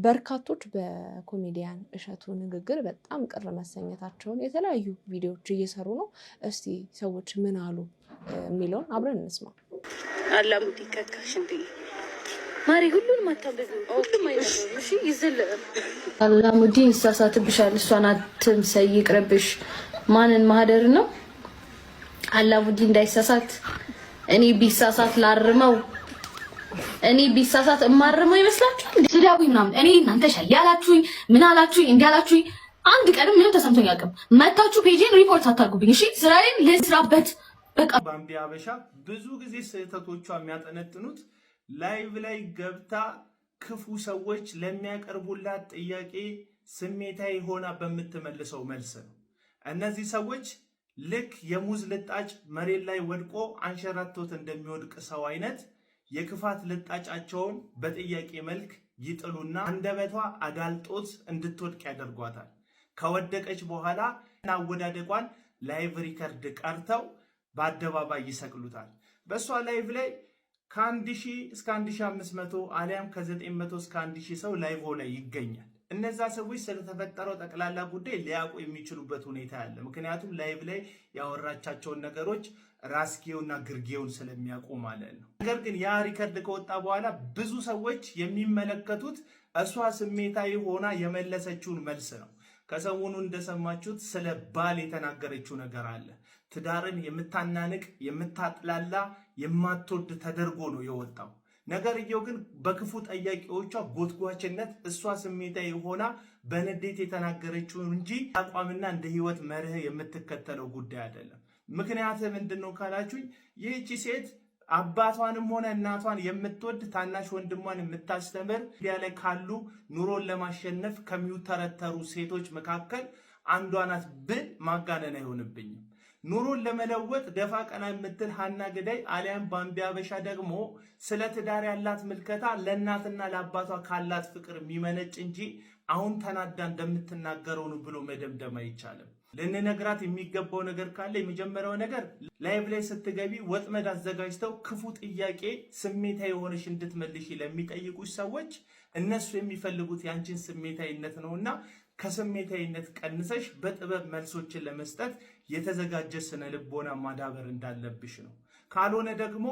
Speaker 1: በርካቶች በኮሜዲያን እሸቱ ንግግር በጣም ቅር መሰኘታቸውን የተለያዩ ቪዲዮዎች እየሰሩ ነው። እስቲ ሰዎች ምን አሉ የሚለውን አብረን እንስማ።
Speaker 19: አላሙዲ ከካሽ እንዴ ማሪ ሁሉንም አታበዙ፣ ሁሉም አይነገሩ። እሺ ይዘለል
Speaker 3: አላሙዲ ይሳሳትብሻል። እሷን አትምሰይ፣ ይቅርብሽ። ማንን ማህደር ነው አላሙዲ እንዳይሳሳት። እኔ ቢሳሳት ላርመው፣ እኔ ቢሳሳት እማርመው ይመስላችኋል? ስዳቡኝ ምናምን እኔ እናንተ ሻይ ያላችሁኝ ምን አላችሁኝ እንዲያላችሁኝ አንድ ቀንም ምንም ተሰምቶኝ አያውቅም። መታችሁ ፔጅን ሪፖርት አታርጉብኝ። እሺ ስራዬን ልስራበት። በቃ
Speaker 4: ባምቢ አበሻ ብዙ ጊዜ ስህተቶቿ የሚያጠነጥኑት ላይቭ ላይ ገብታ ክፉ ሰዎች ለሚያቀርቡላት ጥያቄ ስሜታዊ ሆና በምትመልሰው መልስ ነው። እነዚህ ሰዎች ልክ የሙዝ ልጣጭ መሬት ላይ ወድቆ አንሸራቶት እንደሚወድቅ ሰው አይነት የክፋት ልጣጫቸውን በጥያቄ መልክ ይጥሉና አንደበቷ አጋልጦት እንድትወድቅ ያደርጓታል። ከወደቀች በኋላ አወዳደቋን ላይቭ ሪከርድ ቀርተው በአደባባይ ይሰቅሉታል። በእሷ ላይቭ ላይ ከ1000 እስከ 1500 አሊያም ከ900 እስከ 1000 ሰው ላይቭ ላይ ይገኛል። እነዛ ሰዎች ስለተፈጠረው ጠቅላላ ጉዳይ ሊያውቁ የሚችሉበት ሁኔታ አለ። ምክንያቱም ላይቭ ላይ ያወራቻቸውን ነገሮች ራስጌውና ግርጌውን ስለሚያውቁ ማለት ነው። ነገር ግን ያ ሪከርድ ከወጣ በኋላ ብዙ ሰዎች የሚመለከቱት እሷ ስሜታዊ ሆና የመለሰችውን መልስ ነው። ከሰሞኑ እንደሰማችሁት ስለ ባል የተናገረችው ነገር አለ። ትዳርን የምታናንቅ የምታጥላላ የማትወድ ተደርጎ ነው የወጣው። ነገርየው ግን በክፉ ጠያቂዎቿ ጎትጓችነት እሷ ስሜታዊ ሆና በንዴት የተናገረችው እንጂ አቋምና እንደ ህይወት መርህ የምትከተለው ጉዳይ አይደለም። ምክንያት ምንድነው ካላችሁኝ፣ ይህቺ ሴት አባቷንም ሆነ እናቷን የምትወድ ታናሽ ወንድሟን የምታስተምር ሚዲያ ላይ ካሉ ኑሮን ለማሸነፍ ከሚውተረተሩ ሴቶች መካከል አንዷ ናት ብል ማጋነን አይሆንብኝም። ኑሮን ለመለወጥ ደፋ ቀና የምትል ሀና ግዳይ አሊያም ባምቢ አበሻ ደግሞ ስለ ትዳር ያላት ምልከታ ለእናትና ለአባቷ ካላት ፍቅር የሚመነጭ እንጂ አሁን ተናዳ እንደምትናገረው ነው ብሎ መደምደም አይቻልም። ልንነግራት የሚገባው ነገር ካለ የመጀመሪያው ነገር ላይቭ ላይ ስትገቢ ወጥመድ አዘጋጅተው ክፉ ጥያቄ ስሜታዊ የሆነሽ እንድትመልሺ ለሚጠይቁሽ ሰዎች እነሱ የሚፈልጉት ያንቺን ስሜታዊነት ነውና ከስሜታዊነት ቀንሰሽ በጥበብ መልሶችን ለመስጠት የተዘጋጀ ስነ ልቦና ማዳበር እንዳለብሽ ነው። ካልሆነ ደግሞ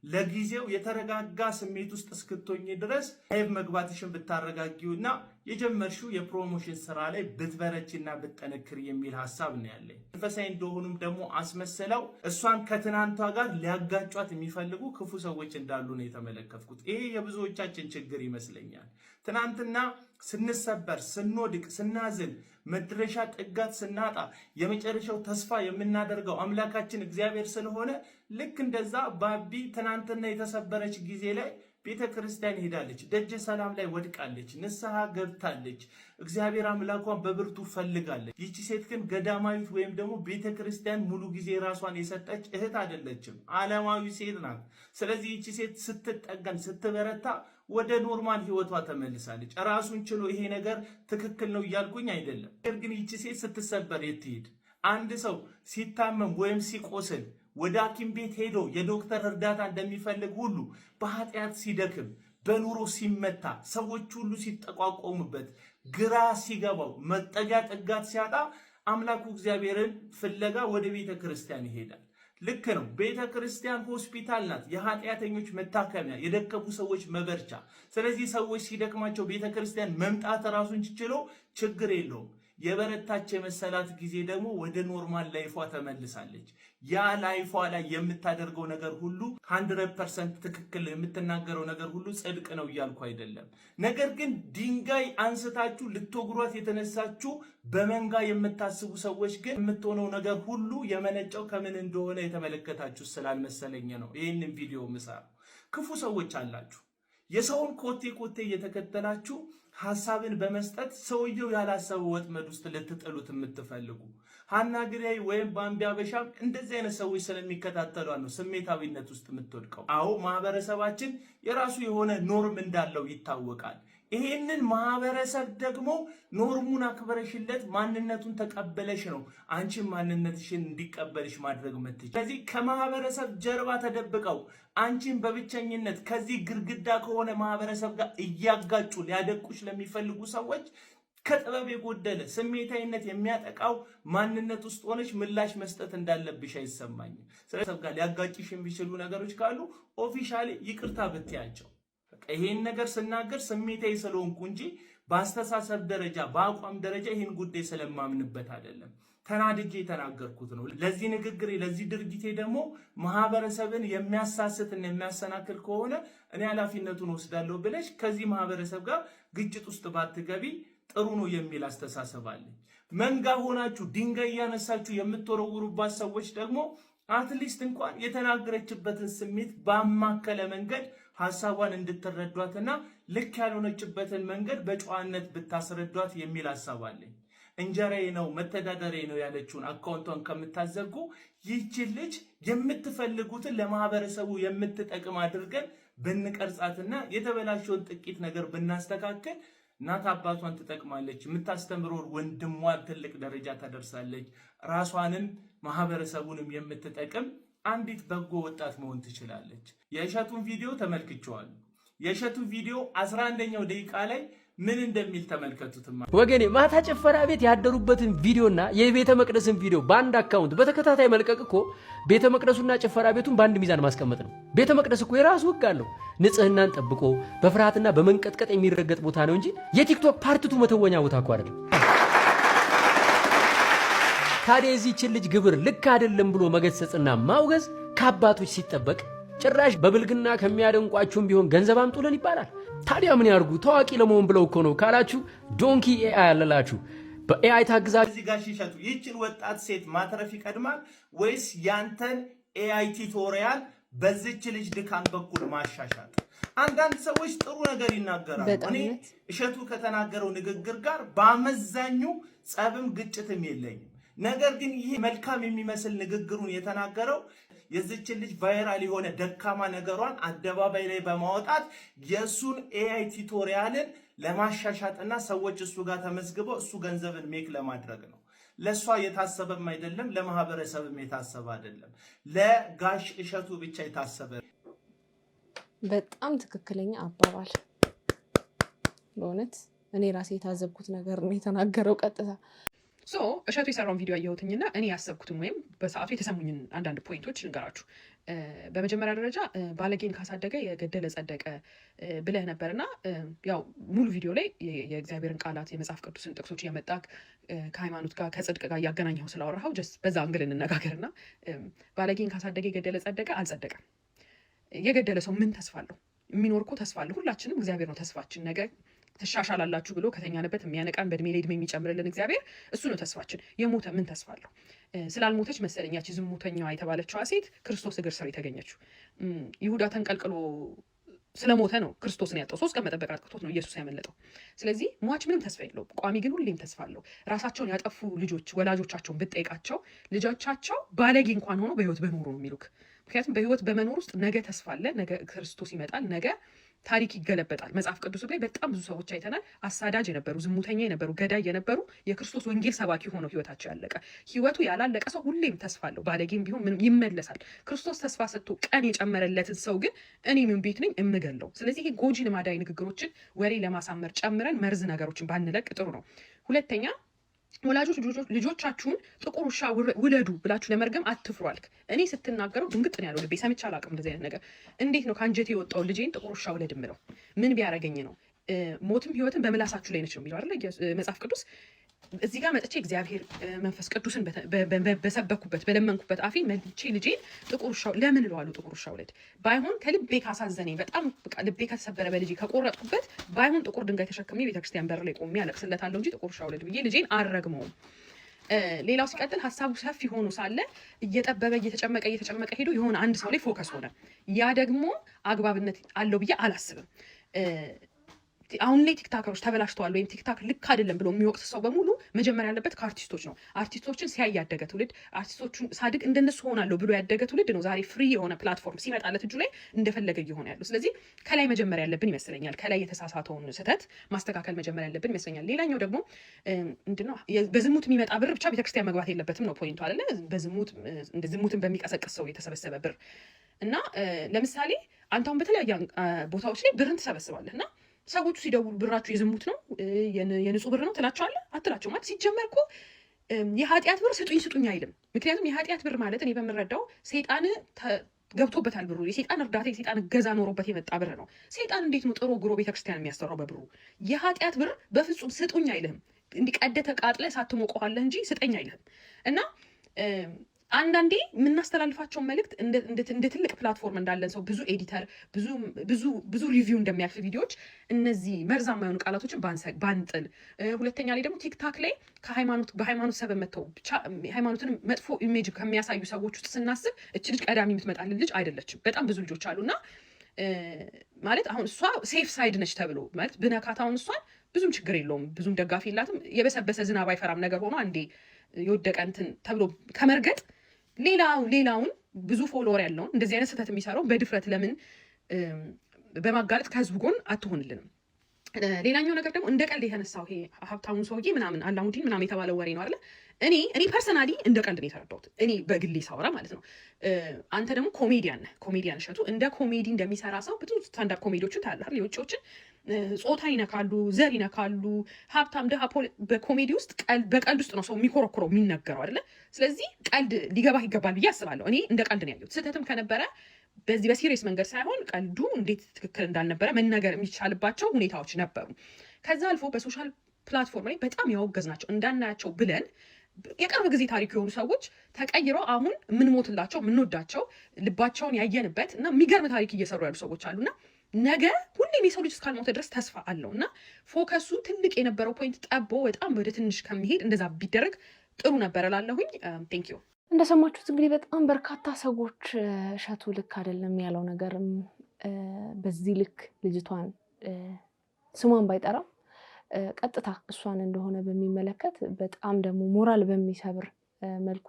Speaker 4: ለጊዜው የተረጋጋ ስሜት ውስጥ እስክትሆኚ ድረስ ላይቭ መግባትሽን ብታረጋጊውና የጀመርሽው የፕሮሞሽን ስራ ላይ ብትበረቺና ብትጠነክሪ የሚል ሐሳብ ነው ያለኝ። መንፈሳዊ እንደሆኑም ደግሞ አስመሰለው እሷን ከትናንቷ ጋር ሊያጋጯት የሚፈልጉ ክፉ ሰዎች እንዳሉ ነው የተመለከትኩት። ይሄ የብዙዎቻችን ችግር ይመስለኛል። ትናንትና ስንሰበር፣ ስንወድቅ፣ ስናዝን፣ መድረሻ ጥጋት ስናጣ የመጨረሻው ተስፋ የምናደርገው አምላካችን እግዚአብሔር ስለሆነ ልክ እንደዛ ባቢ ትናንትና የተሰበረች ጊዜ ላይ ቤተ ክርስቲያን ሄዳለች፣ ደጀ ሰላም ላይ ወድቃለች፣ ንስሐ ገብታለች፣ እግዚአብሔር አምላኳን በብርቱ ፈልጋለች። ይቺ ሴት ግን ገዳማዊት ወይም ደግሞ ቤተ ክርስቲያን ሙሉ ጊዜ ራሷን የሰጠች እህት አይደለችም፣ ዓለማዊ ሴት ናት። ስለዚህ ይቺ ሴት ስትጠገን ስትበረታ ወደ ኖርማል ህይወቷ ተመልሳለች። ራሱን ችሎ ይሄ ነገር ትክክል ነው እያልኩኝ አይደለም። ነገር ግን ይቺ ሴት ስትሰበር የት ትሄድ? አንድ ሰው ሲታመም ወይም ሲቆስል ወደ ሐኪም ቤት ሄዶ የዶክተር እርዳታ እንደሚፈልግ ሁሉ በኃጢአት ሲደክም፣ በኑሮ ሲመታ፣ ሰዎች ሁሉ ሲጠቋቆሙበት፣ ግራ ሲገባው፣ መጠጊያ ጥጋት ሲያጣ አምላኩ እግዚአብሔርን ፍለጋ ወደ ቤተ ክርስቲያን ይሄዳል። ልክ ነው። ቤተ ክርስቲያን ሆስፒታል ናት፣ የኃጢአተኞች መታከሚያ፣ የደከሙ ሰዎች መበርቻ። ስለዚህ ሰዎች ሲደክማቸው ቤተ ክርስቲያን መምጣት ራሱን ችሎ ችግር የለውም። የበረታች የመሰላት ጊዜ ደግሞ ወደ ኖርማል ላይፏ ተመልሳለች። ያ ላይፏ ላይ የምታደርገው ነገር ሁሉ 100% ትክክል፣ የምትናገረው ነገር ሁሉ ጽድቅ ነው እያልኩ አይደለም። ነገር ግን ድንጋይ አንስታችሁ ልትወግሯት የተነሳችሁ በመንጋ የምታስቡ ሰዎች ግን የምትሆነው ነገር ሁሉ የመነጨው ከምን እንደሆነ የተመለከታችሁ ስላልመሰለኝ ነው ይህንን ቪዲዮ ምሰራ። ክፉ ሰዎች አላችሁ፣ የሰውን ኮቴ እየተከተላችሁ ሐሳብን በመስጠት ሰውየው ያላሰበው ወጥመድ ውስጥ ልትጥሉት የምትፈልጉ ሀና ግዳይ ወይም ባምቢ አበሻ እንደዚህ አይነት ሰዎች ስለሚከታተሏት ነው ስሜታዊነት ውስጥ የምትወድቀው። አዎ ማህበረሰባችን የራሱ የሆነ ኖርም እንዳለው ይታወቃል። ይሄንን ማህበረሰብ ደግሞ ኖርሙን አክብረሽለት ማንነቱን ተቀበለሽ ነው አንቺን ማንነትሽን እንዲቀበልሽ ማድረግ መትች። ስለዚህ ከማህበረሰብ ጀርባ ተደብቀው አንቺን በብቸኝነት ከዚህ ግድግዳ ከሆነ ማህበረሰብ ጋር እያጋጩ ሊያደቁሽ ለሚፈልጉ ሰዎች ከጥበብ የጎደለ ስሜታዊነት የሚያጠቃው ማንነት ውስጥ ሆነሽ ምላሽ መስጠት እንዳለብሽ አይሰማኝም። ስለዚህ ጋር ሊያጋጭሽ የሚችሉ ነገሮች ካሉ ኦፊሻሊ ይቅርታ ብትያቸው። ይሄን ነገር ስናገር ስሜታዊ ስለሆንኩ እንጂ በአስተሳሰብ ደረጃ በአቋም ደረጃ ይሄን ጉዳይ ስለማምንበት አይደለም። ተናድጄ የተናገርኩት ነው። ለዚህ ንግግሬ ለዚህ ድርጊቴ ደግሞ ማህበረሰብን የሚያሳስትና የሚያሰናክል ከሆነ እኔ ኃላፊነቱን ወስዳለሁ ብለሽ ከዚህ ማህበረሰብ ጋር ግጭት ውስጥ ባትገቢ ጥሩ ነው የሚል አስተሳሰብ አለኝ። መንጋ ሆናችሁ ድንጋይ ያነሳችሁ የምትወረውሩባት ሰዎች ደግሞ አትሊስት እንኳን የተናገረችበትን ስሜት ባማከለ መንገድ ሐሳቧን እንድትረዷትና ልክ ያልሆነችበትን መንገድ በጨዋነት ብታስረዷት የሚል ሐሳብ አለኝ። እንጀራዬ ነው መተዳደሪያዬ ነው ያለችውን አካውንቷን ከምታዘጉ ይህችን ልጅ የምትፈልጉትን ለማህበረሰቡ የምትጠቅም አድርገን ብንቀርጻትና የተበላሸውን ጥቂት ነገር ብናስተካከል እናት አባቷን ትጠቅማለች፣ የምታስተምረው ወንድሟን ትልቅ ደረጃ ታደርሳለች፣ ራሷንም ማህበረሰቡንም የምትጠቅም አንዲት በጎ ወጣት መሆን ትችላለች። የእሸቱን ቪዲዮ ተመልክቼዋለሁ። የእሸቱ ቪዲዮ 11ኛው ደቂቃ ላይ ምን እንደሚል ተመልከቱትማ።
Speaker 2: ወገኔ ማታ ጭፈራ ቤት ያደሩበትን ቪዲዮና የቤተ መቅደስን ቪዲዮ በአንድ አካውንት በተከታታይ መልቀቅ እኮ ቤተ መቅደሱና ጭፈራ ቤቱን በአንድ ሚዛን ማስቀመጥ ነው። ቤተ መቅደስ እኮ የራሱ ሕግ አለው። ንጽህናን ጠብቆ በፍርሃትና በመንቀጥቀጥ የሚረገጥ ቦታ ነው እንጂ የቲክቶክ ፓርቲቱ መተወኛ ቦታ እኮ አይደለም። ታዲያ የዚህችን ልጅ ግብር ልክ አይደለም ብሎ መገሰጽና ማውገዝ ከአባቶች ሲጠበቅ ጭራሽ በብልግና ከሚያደንቋችሁም ቢሆን ገንዘብ አምጡልን ይባላል። ታዲያ ምን ያርጉ? ታዋቂ ለመሆን ብለው እኮ ነው ካላችሁ ዶንኪ ኤአይ ያለላችሁ በኤአይ ታግዛችሁ።
Speaker 4: እዚህ ጋር ሲሸጡ ይህችን ወጣት ሴት ማትረፍ ይቀድማል ወይስ ያንተን ኤአይ ቱቶሪያል በዚች ልጅ ድካም በኩል ማሻሻጥ? አንዳንድ ሰዎች ጥሩ ነገር ይናገራሉ። እኔ እሸቱ ከተናገረው ንግግር ጋር በአመዛኙ ጸብም ግጭትም የለኝም። ነገር ግን ይህ መልካም የሚመስል ንግግሩን የተናገረው የዚችን ልጅ ቫይራል የሆነ ደካማ ነገሯን አደባባይ ላይ በማውጣት የሱን ኤአይ ቱቶሪያልን ለማሻሻጥና ሰዎች እሱ ጋር ተመዝግበው እሱ ገንዘብን ሜክ ለማድረግ ነው። ለሷ የታሰበም አይደለም፣ ለማህበረሰብም የታሰበ አይደለም። ለጋሽ እሸቱ ብቻ የታሰበ።
Speaker 1: በጣም ትክክለኛ አባባል። በእውነት እኔ ራሴ የታዘብኩት ነገር ነው የተናገረው ቀጥታ።
Speaker 6: እሸቱ የሰራውን ቪዲዮ አየሁትኝና እኔ ያሰብኩትን ወይም በሰዓቱ የተሰሙኝን አንዳንድ ፖይንቶች ንገራችሁ። በመጀመሪያ ደረጃ ባለጌን ካሳደገ የገደለ ጸደቀ ብለህ ነበርና ያው ሙሉ ቪዲዮ ላይ የእግዚአብሔርን ቃላት የመጽሐፍ ቅዱስን ጥቅሶች እያመጣ ከሃይማኖት ጋር ከጽድቅ ጋር እያገናኘው ስላወራኸው ጀስት በዛ እንግል እንነጋገርና ባለጌን ካሳደገ የገደለ ጸደቀ አልጸደቀም። የገደለ ሰው ምን ተስፋ አለው? የሚኖር እኮ ተስፋ አለው። ሁላችንም እግዚአብሔር ነው ተስፋችን። ነገ ትሻሻላላችሁ ብሎ ከተኛንበት የሚያነቃን በእድሜ ላይ እድሜ የሚጨምርልን እግዚአብሔር እሱ ነው ተስፋችን። የሞተ ምን ተስፋ አለው? ስላልሞተች መሰለኝ ያቺ ዝሙተኛዋ የተባለችዋ ሴት ክርስቶስ እግር ስር የተገኘችው። ይሁዳ ተንቀልቅሎ ስለሞተ ነው ክርስቶስን ያጣው። 3 ቀን መጠበቅ አቅቶት ነው ኢየሱስ ያመለጠው። ስለዚህ ሟች ምንም ተስፋ የለውም፣ ቋሚ ግን ሁሌም ተስፋ አለው። ራሳቸውን ያጠፉ ልጆች ወላጆቻቸውን ብትጠይቃቸው ልጆቻቸው ባለጌ እንኳን ሆኖ በህይወት በኖሩ ነው የሚሉክ። ምክንያቱም በህይወት በመኖር ውስጥ ነገ ተስፋ አለ፣ ነገ ክርስቶስ ይመጣል፣ ነገ ታሪክ ይገለበጣል። መጽሐፍ ቅዱስ ላይ በጣም ብዙ ሰዎች አይተናል። አሳዳጅ የነበሩ፣ ዝሙተኛ የነበሩ፣ ገዳይ የነበሩ የክርስቶስ ወንጌል ሰባኪ ሆነው ህይወታቸው ያለቀ። ህይወቱ ያላለቀ ሰው ሁሌም ተስፋ አለው። ባለጌም ቢሆን ምንም ይመለሳል። ክርስቶስ ተስፋ ሰጥቶ ቀን የጨመረለትን ሰው ግን እኔ ምን ቤት ነኝ እምገለው። ስለዚህ ይሄ ጎጂ ልማዳዊ ንግግሮችን ወሬ ለማሳመር ጨምረን መርዝ ነገሮችን ባንለቅ ጥሩ ነው። ሁለተኛ ወላጆች ልጆቻችሁን ጥቁር ውሻ ውለዱ ብላችሁ ለመርገም አትፍሩ አልክ። እኔ ስትናገረው ድንግጥ ነው ያለው ልቤ። ሰምቼ አላውቅም እንደዚህ አይነት ነገር። እንዴት ነው ከአንጀቴ የወጣው ልጄን ጥቁር ውሻ ውለድ ምለው? ምን ቢያደርገኝ ነው? ሞትም ህይወትን በምላሳችሁ ላይ ነች ነው የሚለው አይደል መጽሐፍ ቅዱስ። እዚህ ጋር መጥቼ እግዚአብሔር መንፈስ ቅዱስን በሰበኩበት በለመንኩበት አፌ መልቼ ልጄን ጥቁር ውሻ ለምን እለዋለሁ? ጥቁር ውሻ ውለድ ባይሆን ከልቤ ካሳዘነኝ በጣም ልቤ ከተሰበረ በልጄ ከቆረጥኩበት ባይሆን ጥቁር ድንጋይ ተሸክሜ ቤተክርስቲያን በር ላይ ቆሜ አለቅስለታለሁ እንጂ ጥቁር ውሻ ውለድ ብዬ ልጄን አልረግመውም። ሌላው ሲቀጥል ሀሳቡ ሰፊ ሆኖ ሳለ እየጠበበ እየተጨመቀ ሄዶ የሆነ አንድ ሰው ላይ ፎከስ ሆነ። ያ ደግሞ አግባብነት አለው ብዬ አላስብም። አሁን ላይ ቲክታከሮች ተበላሽተዋል ወይም ቲክታክ ልክ አይደለም ብሎ የሚወቅስ ሰው በሙሉ መጀመሪያ ያለበት ከአርቲስቶች ነው። አርቲስቶችን ሲያይ ያደገ ትውልድ፣ አርቲስቶቹን ሳድግ እንደነሱ ሆናለሁ ብሎ ያደገ ትውልድ ነው ዛሬ ፍሪ የሆነ ፕላትፎርም ሲመጣለት እጁ ላይ እንደፈለገ እየሆነ ያለው። ስለዚህ ከላይ መጀመሪያ ያለብን ይመስለኛል። ከላይ የተሳሳተውን ስህተት ማስተካከል መጀመሪያ ያለብን ይመስለኛል። ሌላኛው ደግሞ ምንድነው በዝሙት የሚመጣ ብር ብቻ ቤተክርስቲያን መግባት የለበትም ነው ፖይንቱ አይደለ? ዝሙትን በሚቀሰቅስ ሰው የተሰበሰበ ብር እና ለምሳሌ አንተ አሁን በተለያየ ቦታዎች ላይ ብርን ትሰበስባለህ እና ሰዎቹ ሲደውሉ ብራችሁ የዝሙት ነው የንጹህ ብር ነው ትላቸዋለህ? አትላቸው። ማለት ሲጀመር እኮ የኃጢአት ብር ስጡኝ አይልም። ምክንያቱም የኃጢአት ብር ማለት እኔ በምረዳው ሰይጣን ገብቶበታል ብሩ። የሰይጣን እርዳታ የሰይጣን እገዛ ኖሮበት የመጣ ብር ነው። ሰይጣን እንዴት ነው ጥሮ ግሮ ቤተክርስቲያን የሚያሰራው በብሩ? የኃጢአት ብር በፍጹም ስጡኝ አይልህም። እንዲቀደ ተቃጥለ ሳትሞቀዋለህ እንጂ ስጠኝ አይልህም። እና አንዳንዴ የምናስተላልፋቸውን መልእክት እንደ ትልቅ ፕላትፎርም እንዳለን ሰው ብዙ ኤዲተር ብዙ ሪቪው እንደሚያልፍ ቪዲዮዎች እነዚህ መርዛማ የሆኑ ቃላቶችን ባንጥል። ሁለተኛ ላይ ደግሞ ቲክታክ ላይ በሃይማኖት ሰበብ መጥተው ብቻ ሃይማኖትን መጥፎ ኢሜጅ ከሚያሳዩ ሰዎች ውስጥ ስናስብ እች ልጅ ቀዳሚ የምትመጣልን ልጅ አይደለችም። በጣም ብዙ ልጆች አሉና ማለት አሁን እሷ ሴፍ ሳይድ ነች ተብሎ ማለት ብነካታውን እሷን ብዙም ችግር የለውም፣ ብዙም ደጋፊ የላትም። የበሰበሰ ዝናብ አይፈራም ነገር ሆኖ አንዴ የወደቀ እንትን ተብሎ ከመርገጥ ሌላውን ብዙ ፎሎወር ያለውን እንደዚህ አይነት ስህተት የሚሰራው በድፍረት ለምን በማጋለጥ ከህዝቡ ጎን አትሆንልንም? ሌላኛው ነገር ደግሞ እንደ ቀልድ የተነሳው ይሄ ሀብታሙን ሰውዬ ምናምን አላሙዲን ምናምን የተባለው ወሬ ነው አይደለ? እኔ ፐርሰናሊ እንደ ቀልድ ነው የተረዳሁት፣ እኔ በግሌ ሳወራ ማለት ነው። አንተ ደግሞ ኮሜዲያን እሸቱ እንደ ኮሜዲ እንደሚሰራ ሰው ብዙ ስታንዳርድ ኮሜዲዎችን ታያለህ። የውጭዎችን ጾታ ይነካሉ፣ ዘር ይነካሉ፣ ሀብታም ድሃ። በኮሜዲ ውስጥ በቀልድ ውስጥ ነው ሰው የሚኮረኩረው የሚነገረው አይደለ? ስለዚህ ቀልድ ሊገባህ ይገባል ብዬ አስባለሁ። እኔ እንደ ቀልድ ነው ያየሁት። ስህተትም ከነበረ በዚህ በሲሪየስ መንገድ ሳይሆን ቀልዱ እንዴት ትክክል እንዳልነበረ መነገር የሚቻልባቸው ሁኔታዎች ነበሩ። ከዛ አልፎ በሶሻል ፕላትፎርም ላይ በጣም ያወገዝናቸው እንዳናያቸው ብለን የቅርብ ጊዜ ታሪክ የሆኑ ሰዎች ተቀይረው አሁን የምንሞትላቸው የምንወዳቸው ልባቸውን ያየንበት እና የሚገርም ታሪክ እየሰሩ ያሉ ሰዎች አሉና ነገ ሁሌም የሰው ልጅ እስካልሞተ ድረስ ተስፋ አለው እና ፎከሱ ትልቅ የነበረው ፖይንት ጠቦ በጣም ወደ ትንሽ ከሚሄድ እንደዛ ቢደረግ ጥሩ ነበር እላለሁኝ። ቴንክ ዩ።
Speaker 1: እንደሰማችሁት እንግዲህ በጣም በርካታ ሰዎች እሸቱ ልክ አይደለም ያለው ነገርም በዚህ ልክ ልጅቷን ስሟን ባይጠራም ቀጥታ እሷን እንደሆነ በሚመለከት በጣም ደግሞ ሞራል በሚሰብር መልኩ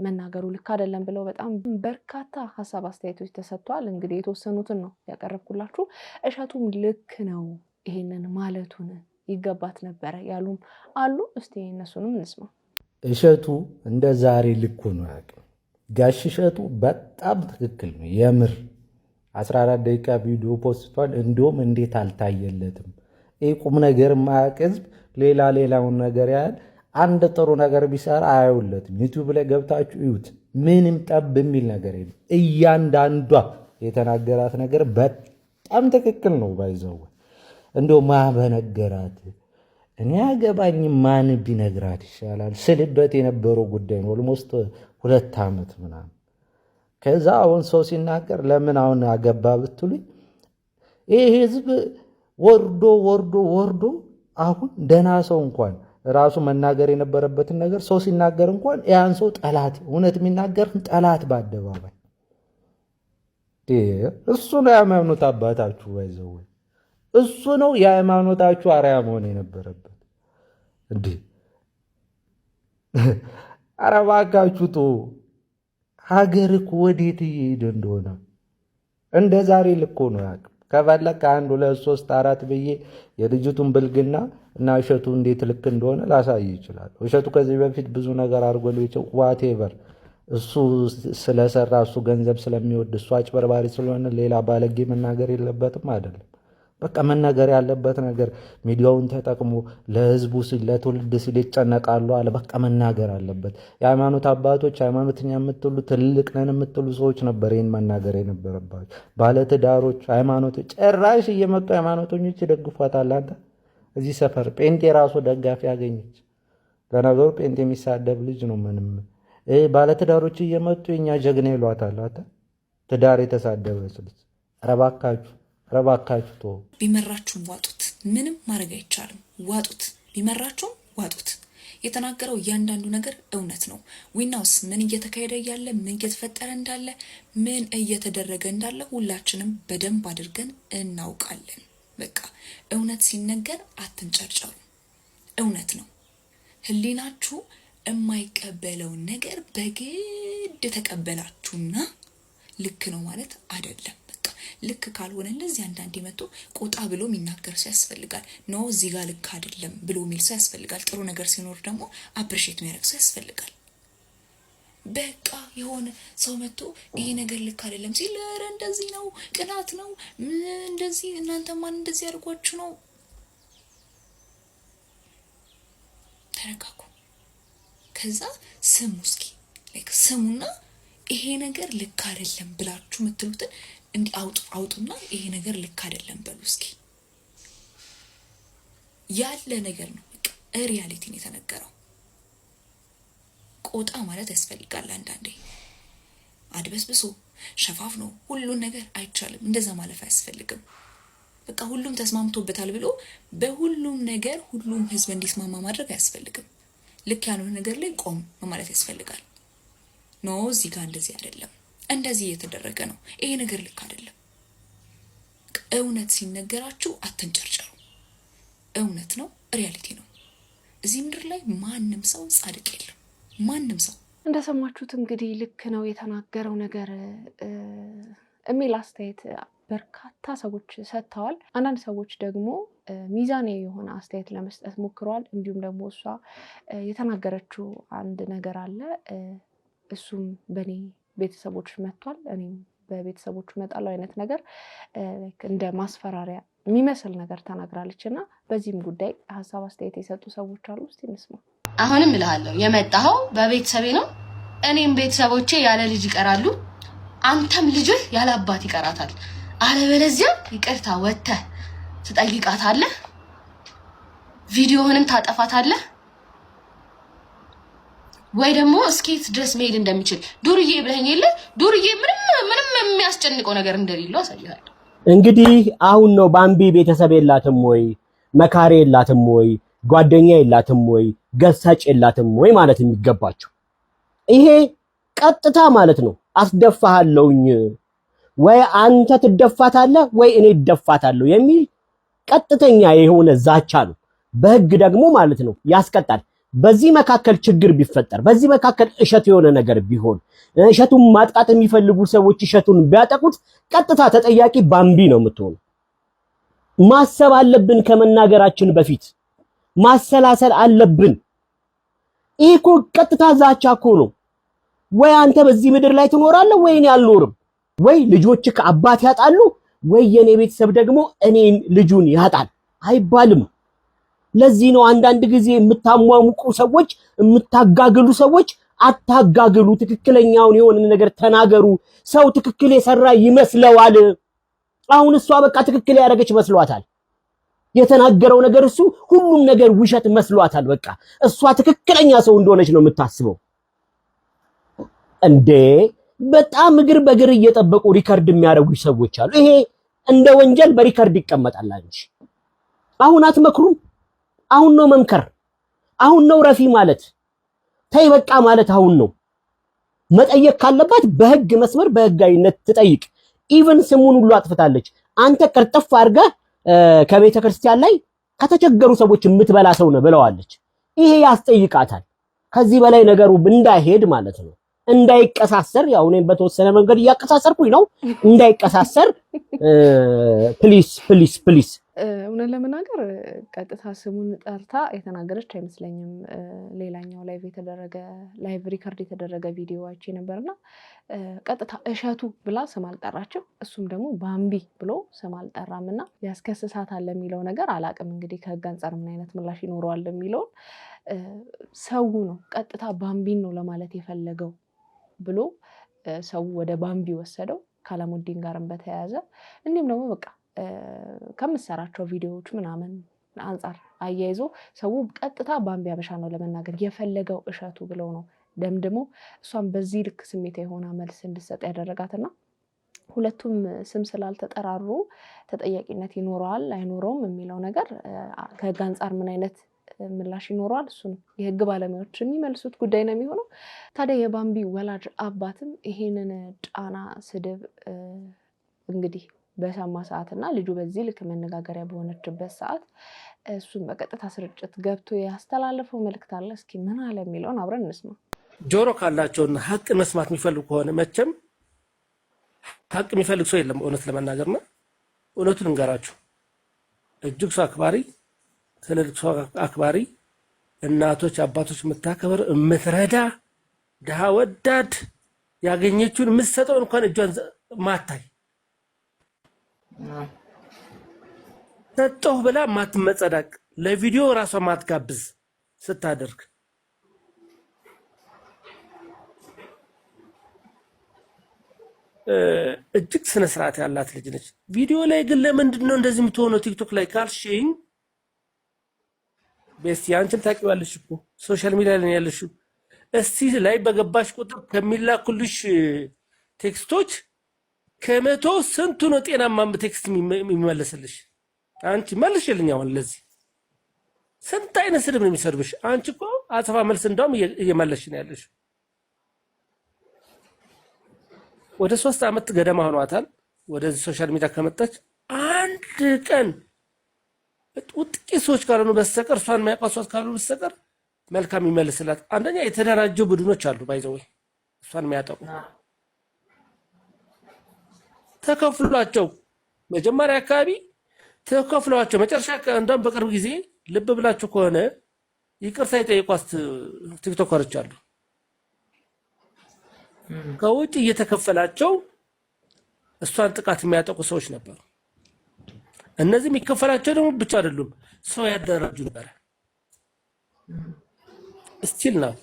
Speaker 1: መናገሩ ልክ አይደለም ብለው በጣም በርካታ ሀሳብ አስተያየቶች ተሰጥቷል። እንግዲህ የተወሰኑትን ነው ያቀረብኩላችሁ። እሸቱም ልክ ነው ይሄንን ማለቱን ይገባት ነበረ ያሉም አሉ። እስቲ እነሱንም እንስማ።
Speaker 7: እሸቱ እንደ ዛሬ ልክ ሆኖ አያውቅም። ጋሽ እሸቱ በጣም ትክክል ነው። የምር 14 ደቂቃ ቪዲዮ ፖስቷል። እንዲሁም እንዴት አልታየለትም? ይህ ቁም ነገር የማያውቅ ህዝብ ሌላውን ነገር ያህል አንድ ጥሩ ነገር ቢሰራ አያዩለትም። ዩቲዩብ ላይ ገብታችሁ እዩት። ምንም ጠብ የሚል ነገር የለም። እያንዳንዷ የተናገራት ነገር በጣም ትክክል ነው። ባይዘው እንደው ማበነገራት እኔ አገባኝም ማን ቢነግራት ይሻላል ስልበት የነበረው ጉዳይ ነው። ኦልሞስት 2 ዓመት ምናምን። ከዛ አሁን ሰው ሲናገር ለምን አሁን አገባ ብትሉኝ ይህ ህዝብ ወርዶ አሁን ደህና ሰው እንኳን ራሱ መናገር የነበረበትን ነገር ሰው ሲናገር እንኳን ያን ሰው ጠላት፣ እውነት የሚናገር ጠላት በአደባባይ እሱ ነው የሃይማኖት አባታችሁ ባይዘው እሱ ነው የሃይማኖታችሁ አርአያ መሆን የነበረበት እንዴ። ኧረ እባካችሁ ቶ ሀገር እኮ ወዴት እየሄደ እንደሆነ እንደ ዛሬ ልኮ ነው ያውቅም። ከፈለክ 1 2 3 4 ብዬ የልጅቱን ብልግና እና እሸቱ እንዴት ልክ እንደሆነ ላሳይ ይችላል። እሸቱ ከዚህ በፊት ብዙ ነገር አድርጎ ሊቸው ዋቴቨር እሱ ስለሰራ እሱ ገንዘብ ስለሚወድ እሱ አጭበርባሪ ስለሆነ ሌላ ባለጌ መናገር የለበትም አይደለም። በቃ መናገር ያለበት ነገር ሚዲያውን ተጠቅሞ ለህዝቡ ሲል ለትውልድ ሲል ይጨነቃሉ አለ። በቃ መናገር አለበት። የሃይማኖት አባቶች ሃይማኖተኛ የምትሉ ትልቅ ነን የምትሉ ሰዎች ነበር ይህን መናገር የነበረባቸው። ባለትዳሮች ሃይማኖቶች ጭራሽ እየመጡ ሃይማኖተኞች ይደግፏታል። አንተ እዚህ ሰፈር ጴንጤ ራሱ ደጋፊ ያገኘች። ለነገሩ ጴንጤ የሚሳደብ ልጅ ነው ምንም። ባለትዳሮች እየመጡ የኛ ጀግና ይሏታል። አንተ ትዳር የተሳደበች ልጅ ረባካችሁ ቶ
Speaker 5: ቢመራችሁም ዋጡት። ምንም ማድረግ አይቻልም። ዋጡት። ቢመራችሁም ዋጡት። የተናገረው እያንዳንዱ ነገር እውነት ነው። ዊናውስ ምን እየተካሄደ እያለ ምን እየተፈጠረ እንዳለ ምን እየተደረገ እንዳለ ሁላችንም በደንብ አድርገን እናውቃለን። በቃ እውነት ሲነገር አትንጨርጨሩ። እውነት ነው። ህሊናችሁ የማይቀበለውን ነገር በግድ ተቀበላችሁና ልክ ነው ማለት አይደለም። ልክ ካልሆነ ለዚህ አንዳንዴ መጥቶ ቆጣ ብሎ የሚናገር ሰው ያስፈልጋል። ነው እዚህ ጋር ልክ አይደለም ብሎ የሚል ሰው ያስፈልጋል። ጥሩ ነገር ሲኖር ደግሞ አፕሪሼት የሚያደርግ ሰው ያስፈልጋል። በቃ የሆነ ሰው መጥቶ ይሄ ነገር ልክ አይደለም ሲል ኧረ እንደዚህ ነው፣ ቅናት ነው፣ እንደዚህ እናንተ ማን እንደዚህ አድርጓችሁ ነው። ተረጋጉ። ከዛ ስሙ እስኪ ስሙና ይሄ ነገር ልክ አይደለም ብላችሁ የምትሉትን እንዲ አውጡና ይሄ ነገር ልክ አይደለም በሉ እስኪ። ያለ ነገር ነው። በቃ ሪያሊቲን የተነገረው ቆጣ ማለት ያስፈልጋል። አንዳንዴ አድበስብሶ ሸፋፍኖ ሁሉን ነገር አይቻልም። እንደዛ ማለፍ አያስፈልግም። በቃ ሁሉም ተስማምቶበታል ብሎ በሁሉም ነገር ሁሉም ህዝብ እንዲስማማ ማድረግ አያስፈልግም። ልክ ያልሆነ ነገር ላይ ቆም ማለት ያስፈልጋል። ኖ እዚህ ጋር እንደዚህ አይደለም፣ እንደዚህ እየተደረገ ነው፣ ይሄ ነገር ልክ አይደለም። እውነት ሲነገራችሁ አትንጨርጨሩ። እውነት ነው፣ ሪያሊቲ ነው። እዚህ ምድር ላይ ማንም ሰው ጻድቅ የለም። ማንም ሰው
Speaker 1: እንደሰማችሁት እንግዲህ ልክ ነው የተናገረው ነገር የሚል አስተያየት በርካታ ሰዎች ሰጥተዋል። አንዳንድ ሰዎች ደግሞ ሚዛናዊ የሆነ አስተያየት ለመስጠት ሞክረዋል። እንዲሁም ደግሞ እሷ የተናገረችው አንድ ነገር አለ። እሱም በእኔ ቤተሰቦች መጥቷል፣ እኔም በቤተሰቦቹ እመጣለሁ አይነት ነገር እንደ ማስፈራሪያ የሚመስል ነገር ተናግራለች። እና በዚህም ጉዳይ ሀሳብ አስተያየት የሰጡ ሰዎች አሉ። እስቲ እንስማ።
Speaker 3: አሁንም እልሃለሁ የመጣኸው በቤተሰቤ ነው። እኔም ቤተሰቦቼ ያለ ልጅ ይቀራሉ፣ አንተም ልጅህ ያለ አባት ይቀራታል። አለበለዚያ ይቅርታ ወጥተህ ትጠይቃታለህ፣ ቪዲዮህንም ታጠፋታለህ፣ ወይ ደግሞ እስኬት ድረስ መሄድ እንደሚችል ዱርዬ ብለኸኝ የለ ዱርዬ ምንም የሚያስጨንቀው ነገር እንደሌለው አሳይሃለሁ።
Speaker 20: እንግዲህ አሁን ነው ባምቢ ቤተሰብ የላትም ወይ መካሪ የላትም ወይ ጓደኛ የላትም ወይ ገሳጭ የላትም ወይ ማለት የሚገባቸው። ይሄ ቀጥታ ማለት ነው አስደፋሃለሁኝ ወይ አንተ ትደፋታለህ ወይ እኔ እደፋታለሁ የሚል ቀጥተኛ የሆነ ዛቻ ነው። በህግ ደግሞ ማለት ነው ያስቀጣል። በዚህ መካከል ችግር ቢፈጠር፣ በዚህ መካከል እሸቱ የሆነ ነገር ቢሆን፣ እሸቱን ማጥቃት የሚፈልጉ ሰዎች እሸቱን ቢያጠቁት ቀጥታ ተጠያቂ ባምቢ ነው የምትሆነው። ማሰብ አለብን። ከመናገራችን በፊት ማሰላሰል አለብን። ይሄ እኮ ቀጥታ ዛቻ እኮ ነው። ወይ አንተ በዚህ ምድር ላይ ትኖራለህ ወይ እኔ አልኖርም፣ ወይ ልጆች ከአባት ያጣሉ ወይ የኔ ቤተሰብ ደግሞ እኔን ልጁን ያጣል አይባልም። ለዚህ ነው አንዳንድ ጊዜ የምታሟሙቁ ሰዎች፣ የምታጋግሉ ሰዎች አታጋግሉ፣ ትክክለኛውን የሆነ ነገር ተናገሩ። ሰው ትክክል የሰራ ይመስለዋል። አሁን እሷ በቃ ትክክል ያደረገች መስሏታል። የተናገረው ነገር እሱ ሁሉም ነገር ውሸት መስሏታል። በቃ እሷ ትክክለኛ ሰው እንደሆነች ነው የምታስበው። እንዴ በጣም እግር በእግር እየጠበቁ ሪከርድ የሚያደርጉ ሰዎች አሉ። ይሄ እንደ ወንጀል በሪከርድ ይቀመጣል እንጂ አሁን አትመክሩም? አሁን ነው መምከር፣ አሁን ነው ረፊ ማለት፣ ተይ በቃ ማለት አሁን ነው። መጠየቅ ካለባት በህግ መስመር በህጋዊነት ትጠይቅ። ኢቭን ስሙን ሁሉ አጥፍታለች። አንተ ቅርጥፍ አድርገህ ከቤተ ክርስቲያን ላይ ከተቸገሩ ሰዎች የምትበላ ሰው ነው ብለዋለች። ይሄ ያስጠይቃታል። ከዚህ በላይ ነገሩ እንዳይሄድ ማለት ነው፣ እንዳይቀሳሰር። ያው እኔም በተወሰነ መንገድ እያቀሳሰርኩኝ ነው፣ እንዳይቀሳሰር ፕሊስ ፕሊስ ፕሊስ።
Speaker 1: እውነት ለመናገር ቀጥታ ስሙን ጠርታ የተናገረች አይመስለኝም። ሌላኛው ላይቭ ሪከርድ የተደረገ ቪዲዮ አይቼ ነበርና ቀጥታ እሸቱ ብላ ስም አልጠራችም። እሱም ደግሞ ባምቢ ብሎ ስም አልጠራምና ያስከስሳታል የሚለው ነገር አላቅም። እንግዲህ ከህግ አንጻር ምን አይነት ምላሽ ይኖረዋል የሚለውን ሰው ነው ቀጥታ ባምቢን ነው ለማለት የፈለገው ብሎ ሰው ወደ ባምቢ ወሰደው። ከአላሙዲን ጋርም በተያያዘ እንዲሁም ደግሞ በቃ ከምሰራቸው ቪዲዮዎች ምናምን አንጻር አያይዞ ሰው ቀጥታ ባምቢ አበሻ ነው ለመናገር የፈለገው እሸቱ ብለው ነው ደምድሞ እሷን በዚህ ልክ ስሜት የሆነ መልስ እንድትሰጥ ያደረጋትና ሁለቱም ስም ስላልተጠራሩ ተጠያቂነት ይኖረዋል አይኖረውም የሚለው ነገር ከህግ አንጻር ምን አይነት ምላሽ ይኖረዋል እሱ ነው የህግ ባለሙያዎች የሚመልሱት ጉዳይ ነው የሚሆነው። ታዲያ የባምቢ ወላጅ አባትም ይሄንን ጫና ስድብ እንግዲህ በሰማ ሰዓትና ልጁ በዚህ ልክ መነጋገሪያ በሆነችበት ሰዓት እሱን በቀጥታ ስርጭት ገብቶ ያስተላለፈው መልእክት አለ። እስኪ ምን አለ የሚለውን አብረን እንስማ።
Speaker 21: ጆሮ ካላቸውና ሀቅ መስማት የሚፈልጉ ከሆነ መቼም ሀቅ የሚፈልግ ሰው የለም። እውነት ለመናገርና እውነቱን እንገራችሁ እጅግ ሰው አክባሪ፣ ትልልቅ ሰው አክባሪ፣ እናቶች አባቶች የምታከብር የምትረዳ ድሃ ወዳድ ያገኘችውን የምትሰጠው እንኳን እጇን ማታይ ሰጠሁ ብላ ማትመጸዳቅ ለቪዲዮ ራሷ ማትጋብዝ ስታደርግ እጅግ ስነ ስርዓት ያላት ልጅ ነች። ቪዲዮ ላይ ግን ለምንድን ነው እንደዚህ የምትሆነው ቲክቶክ ላይ ካልሽኝ ቤስቲ አንቺም ታውቂዋለሽ እኮ ሶሻል ሚዲያ ላይ ያለሽው እስቲ ላይ በገባሽ ቁጥር ከሚላኩልሽ ቴክስቶች ከመቶ ስንቱ ነው ጤናማ ቴክስት የሚመለስልሽ? አንቺ መልሽልኝ። አሁን ለዚህ ስንት አይነት ስድብ ነው የሚሰድብሽ? አንቺ እኮ አጸፋ መልስ እንደውም እየመለስሽ ነው ያለሽ። ወደ 3 ዓመት ገደማ ሆኗታል ወደዚህ ሶሻል ሚዲያ ከመጣች። አንድ ቀን ጥቂት ሰዎች ካልሆኑ በስተቀር እሷን የሚያውቋት ካልሆኑ በስተቀር መልካም ይመልስላት። አንደኛ የተደራጁ ቡድኖች አሉ ባይዘው እሷን የሚያጠቁ ተከፍሏቸው መጀመሪያ አካባቢ ተከፍሏቸው መጨረሻ እንደውም በቅርብ ጊዜ ልብ ብላችሁ ከሆነ ይቅርታ የጠየቋት ቲክቶከሮች አሉ። ከውጭ እየተከፈላቸው እሷን ጥቃት የሚያጠቁ ሰዎች ነበሩ። እነዚህ የሚከፈላቸው ደግሞ ብቻ አይደሉም፣ ሰው ያደራጁ ነበር። ስቲል ነው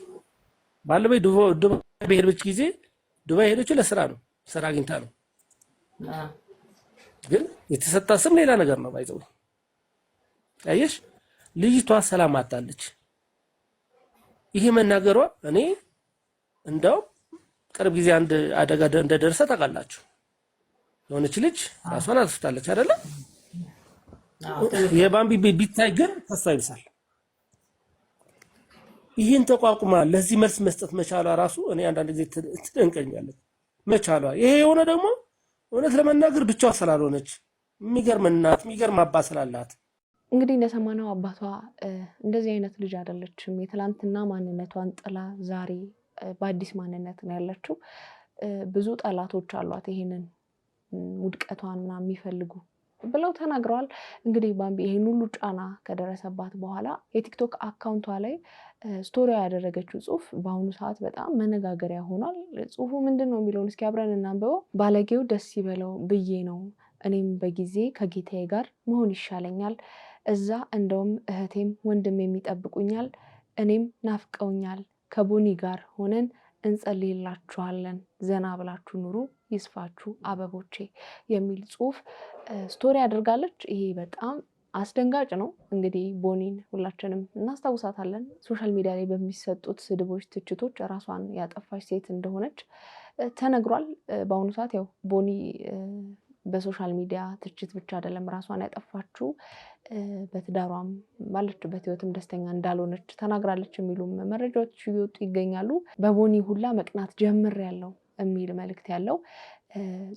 Speaker 21: ባለበይ ዱባይ በሄደች ጊዜ ዱባይ ሄደችው ለስራ ነው፣ ስራ አግኝታ ነው። ግን የተሰጣ ስም ሌላ ነገር ነው። ባይዘው አየሽ ልጅቷ ሰላም አጣለች። ይሄ መናገሯ እኔ እንደው ቅርብ ጊዜ አንድ አደጋ እንደደረሰ ታውቃላችሁ። የሆነች ልጅ ራሷን አጥፍታለች አይደለ? የባምቢ ቢታይ ግን ተስፋ ይብሳል። ይህን ተቋቁማ ለዚህ መልስ መስጠት መቻሏ ራሱ እኔ አንዳንድ ጊዜ ትደንቀኛለች መቻሏ። ይሄ የሆነ ደግሞ እውነት ለመናገር ብቻዋ ስላልሆነች የሚገርም እናት የሚገርም አባት ስላላት
Speaker 1: እንግዲህ እንደሰማነው አባቷ እንደዚህ አይነት ልጅ አይደለችም። የትላንትና ማንነቷን ጥላ ዛሬ በአዲስ ማንነት ነው ያለችው። ብዙ ጠላቶች አሏት ይሄንን ውድቀቷን የሚፈልጉ ብለው ተናግረዋል። እንግዲህ ባምቢ ይሄን ሁሉ ጫና ከደረሰባት በኋላ የቲክቶክ አካውንቷ ላይ ስቶሪያ ያደረገችው ጽሁፍ በአሁኑ ሰዓት በጣም መነጋገሪያ ሆኗል። ጽሁፉ ምንድን ነው የሚለውን እስኪ አብረን እናንብበው። ባለጌው ደስ ይበለው ብዬ ነው እኔም በጊዜ ከጌታዬ ጋር መሆን ይሻለኛል። እዛ እንደውም እህቴም ወንድሜም ይጠብቁኛል። እኔም ናፍቀውኛል። ከቦኒ ጋር ሆነን እንጸልይላችኋለን። ዘና ብላችሁ ኑሩ፣ ይስፋችሁ አበቦቼ የሚል ጽሁፍ ስቶሪ አድርጋለች። ይሄ በጣም አስደንጋጭ ነው። እንግዲህ ቦኒን ሁላችንም እናስታውሳታለን። ሶሻል ሚዲያ ላይ በሚሰጡት ስድቦች፣ ትችቶች ራሷን ያጠፋች ሴት እንደሆነች ተነግሯል። በአሁኑ ሰዓት ያው ቦኒ በሶሻል ሚዲያ ትችት ብቻ አይደለም ራሷን ያጠፋችው በትዳሯም ባለችበት ህይወትም ደስተኛ እንዳልሆነች ተናግራለች የሚሉ መረጃዎች ይወጡ ይገኛሉ። በቦኒ ሁላ መቅናት ጀምሬያለሁ የሚል መልእክት ያለው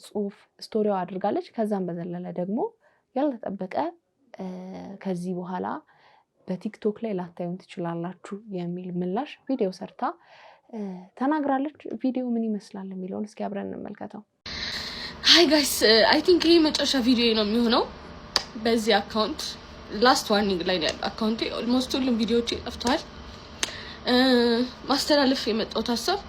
Speaker 1: ጽሁፍ ስቶሪዋ አድርጋለች። ከዛም በዘለለ ደግሞ ያልተጠበቀ ከዚህ በኋላ በቲክቶክ ላይ ላታዩን ትችላላችሁ የሚል ምላሽ ቪዲዮ ሰርታ ተናግራለች። ቪዲዮ ምን ይመስላል የሚለውን እስኪ አብረን እንመልከተው።
Speaker 3: ሃይ ጋይስ አይ ቲንክ ይሄ መጨረሻ ቪዲዮ ነው የሚሆነው በዚህ አካውንት። ላስት ዋርኒንግ ላይ ያለው አካውንቴ ኦልሞስት ሁሉም ቪዲዮዎች ጠፍተዋል። ማስተላለፍ የመጣሁት ሀሳብ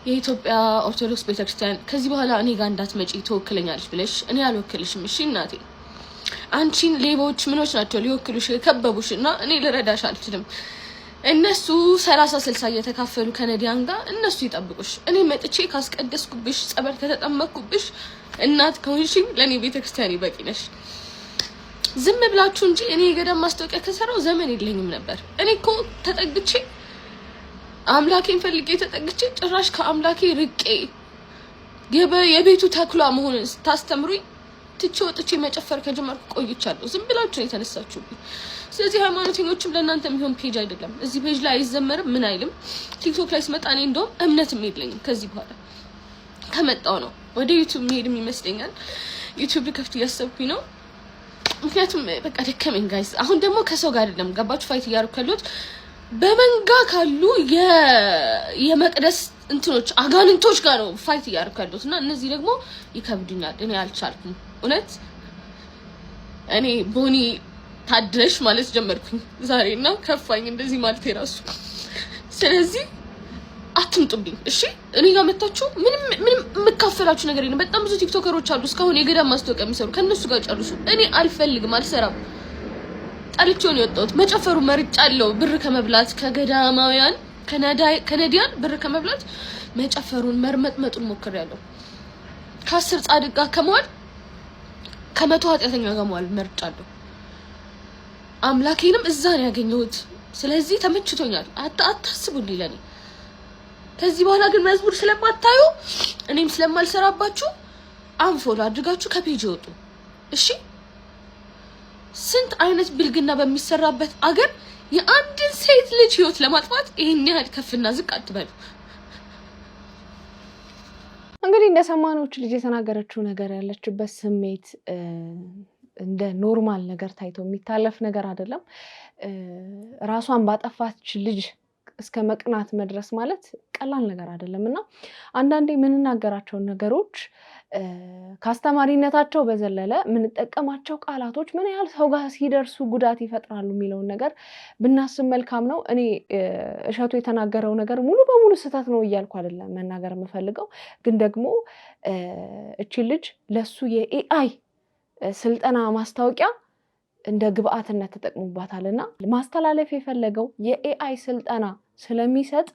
Speaker 3: የኢትዮጵያ ኦርቶዶክስ ቤተክርስቲያን ከዚህ በኋላ እኔ ጋር እንዳትመጪ ትወክለኛለች ብለሽ እኔ አልወክልሽም። እሺ እናቴ አንቺን ሌቦች ምኖች ናቸው ሊወክሉሽ የከበቡሽ እና እኔ ልረዳሽ አልችልም። እነሱ 30-60 እየተካፈሉ ከነዲያን ጋር እነሱ ይጠብቁሽ። እኔ መጥቼ ካስቀደስኩብሽ ጸበል ከተጠመቅኩብሽ እናት ከሆንሽኝ ለእኔ ቤተክርስቲያን ይበቂ ነሽ። ዝም ብላችሁ እንጂ እኔ የገዳም ማስታወቂያ ከሰራው ዘመን የለኝም ነበር። እኔ እኮ ተጠግቼ አምላኬን ፈልጌ ተጠግቼ ጭራሽ ከአምላኬ ርቄ የቤቱ ተኩላ መሆኑን ስታስተምሩኝ ትቼ ወጥቼ መጨፈር ከጀመርኩ ቆይቻለሁ። ዝም ብላችሁ ነው የተነሳችሁብኝ። ስለዚህ ሃይማኖተኞችም ለእናንተ የሚሆን ፔጅ አይደለም። እዚህ ፔጅ ላይ አይዘመርም ምን አይልም። ቲክቶክ ላይ ስመጣ እኔ እንደውም እምነትም የለኝም። ከዚህ በኋላ ከመጣው ነው ወደ ዩቲዩብ መሄድም ይመስለኛል። ዩቲዩብ ልከፍት እያሰብኩኝ ነው። ምክንያቱም በቃ ደከመኝ ጋይስ። አሁን ደግሞ ከሰው ጋር አይደለም ገባችሁ ፋይት እያደረኩ ያለሁት በመንጋ ካሉ የመቅደስ እንትኖች አጋንንቶች ጋር ነው ፋይት እያደረኩ ያለሁት እና እነዚህ ደግሞ ይከብዱኛል። እኔ አልቻልኩም እውነት። እኔ ቦኒ ታድረሽ ማለት ጀመርኩኝ ዛሬና ከፋኝ እንደዚህ ማለት የራሱ። ስለዚህ አትምጡብኝ እሺ። እኔ ጋር መጣችሁ ምንም የምካፈላችሁ ነገር የለም። በጣም ብዙ ቲክቶከሮች አሉ እስካሁን የገዳም ማስታወቂያ የሚሰሩ ከነሱ ጋር ጨርሱ። እኔ አልፈልግም፣ አልሰራም። ጣልቼውን የወጣሁት መጨፈሩ መርጫለሁ። ብር ከመብላት ከገዳማውያን ከነዲያን ብር ከመብላት መጨፈሩን መርመጥመጡን ሞክሬያለሁ። ከ10 ጻድቅ ጋር ከመዋል ከ100 ኃጢአተኛ ጋር መዋል መርጫለሁ። አምላኬንም እዛ ነው ያገኘሁት። ስለዚህ ተመችቶኛል። አታስቡልኝ ለኔ። ከዚህ በኋላ ግን መዝሙር ስለማታዩ እኔም ስለማልሰራባችሁ አንፎሎ አድርጋችሁ ከፔጅ ይወጡ እሺ። ስንት አይነት ብልግና በሚሰራበት አገር የአንድን ሴት ልጅ ህይወት ለማጥፋት ይሄን ያህል ከፍና ዝቅ አትበሉ።
Speaker 1: እንግዲህ እንደሰማነው ልጅ የተናገረችው ነገር ያለችበት ስሜት እንደ ኖርማል ነገር ታይቶ የሚታለፍ ነገር አይደለም። ራሷን ባጠፋች ልጅ እስከ መቅናት መድረስ ማለት ቀላል ነገር አይደለም እና አንዳንዴ የምንናገራቸውን ነገሮች ከአስተማሪነታቸው በዘለለ የምንጠቀማቸው ቃላቶች ምን ያህል ሰው ጋር ሲደርሱ ጉዳት ይፈጥራሉ የሚለውን ነገር ብናስብ መልካም ነው። እኔ እሸቱ የተናገረው ነገር ሙሉ በሙሉ ስህተት ነው እያልኩ አይደለም መናገር የምፈልገው፣ ግን ደግሞ እቺ ልጅ ለሱ የኤአይ ስልጠና ማስታወቂያ እንደ ግብአትነት ተጠቅሙባታልና ማስተላለፍ የፈለገው የኤአይ ስልጠና ስለሚሰጥ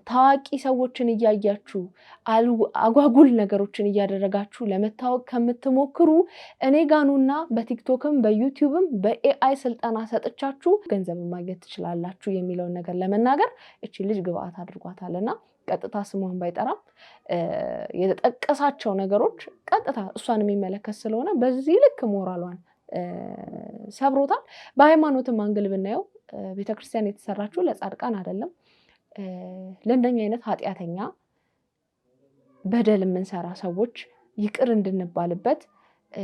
Speaker 1: ታዋቂ ሰዎችን እያያችሁ አጓጉል ነገሮችን እያደረጋችሁ ለመታወቅ ከምትሞክሩ እኔ ጋኑና በቲክቶክም በዩቲዩብም በኤአይ ስልጠና ሰጥቻችሁ ገንዘብ ማግኘት ትችላላችሁ የሚለውን ነገር ለመናገር እቺ ልጅ ግብአት አድርጓታልና ቀጥታ ስሟን ባይጠራም የተጠቀሳቸው ነገሮች ቀጥታ እሷን የሚመለከት ስለሆነ በዚህ ልክ ሞራሏን ሰብሮታል። በሃይማኖትም አንግል ብናየው ቤተክርስቲያን የተሰራችው ለጻድቃን አይደለም፣ ለእንደኛ አይነት ኃጢአተኛ በደል የምንሰራ ሰዎች ይቅር እንድንባልበት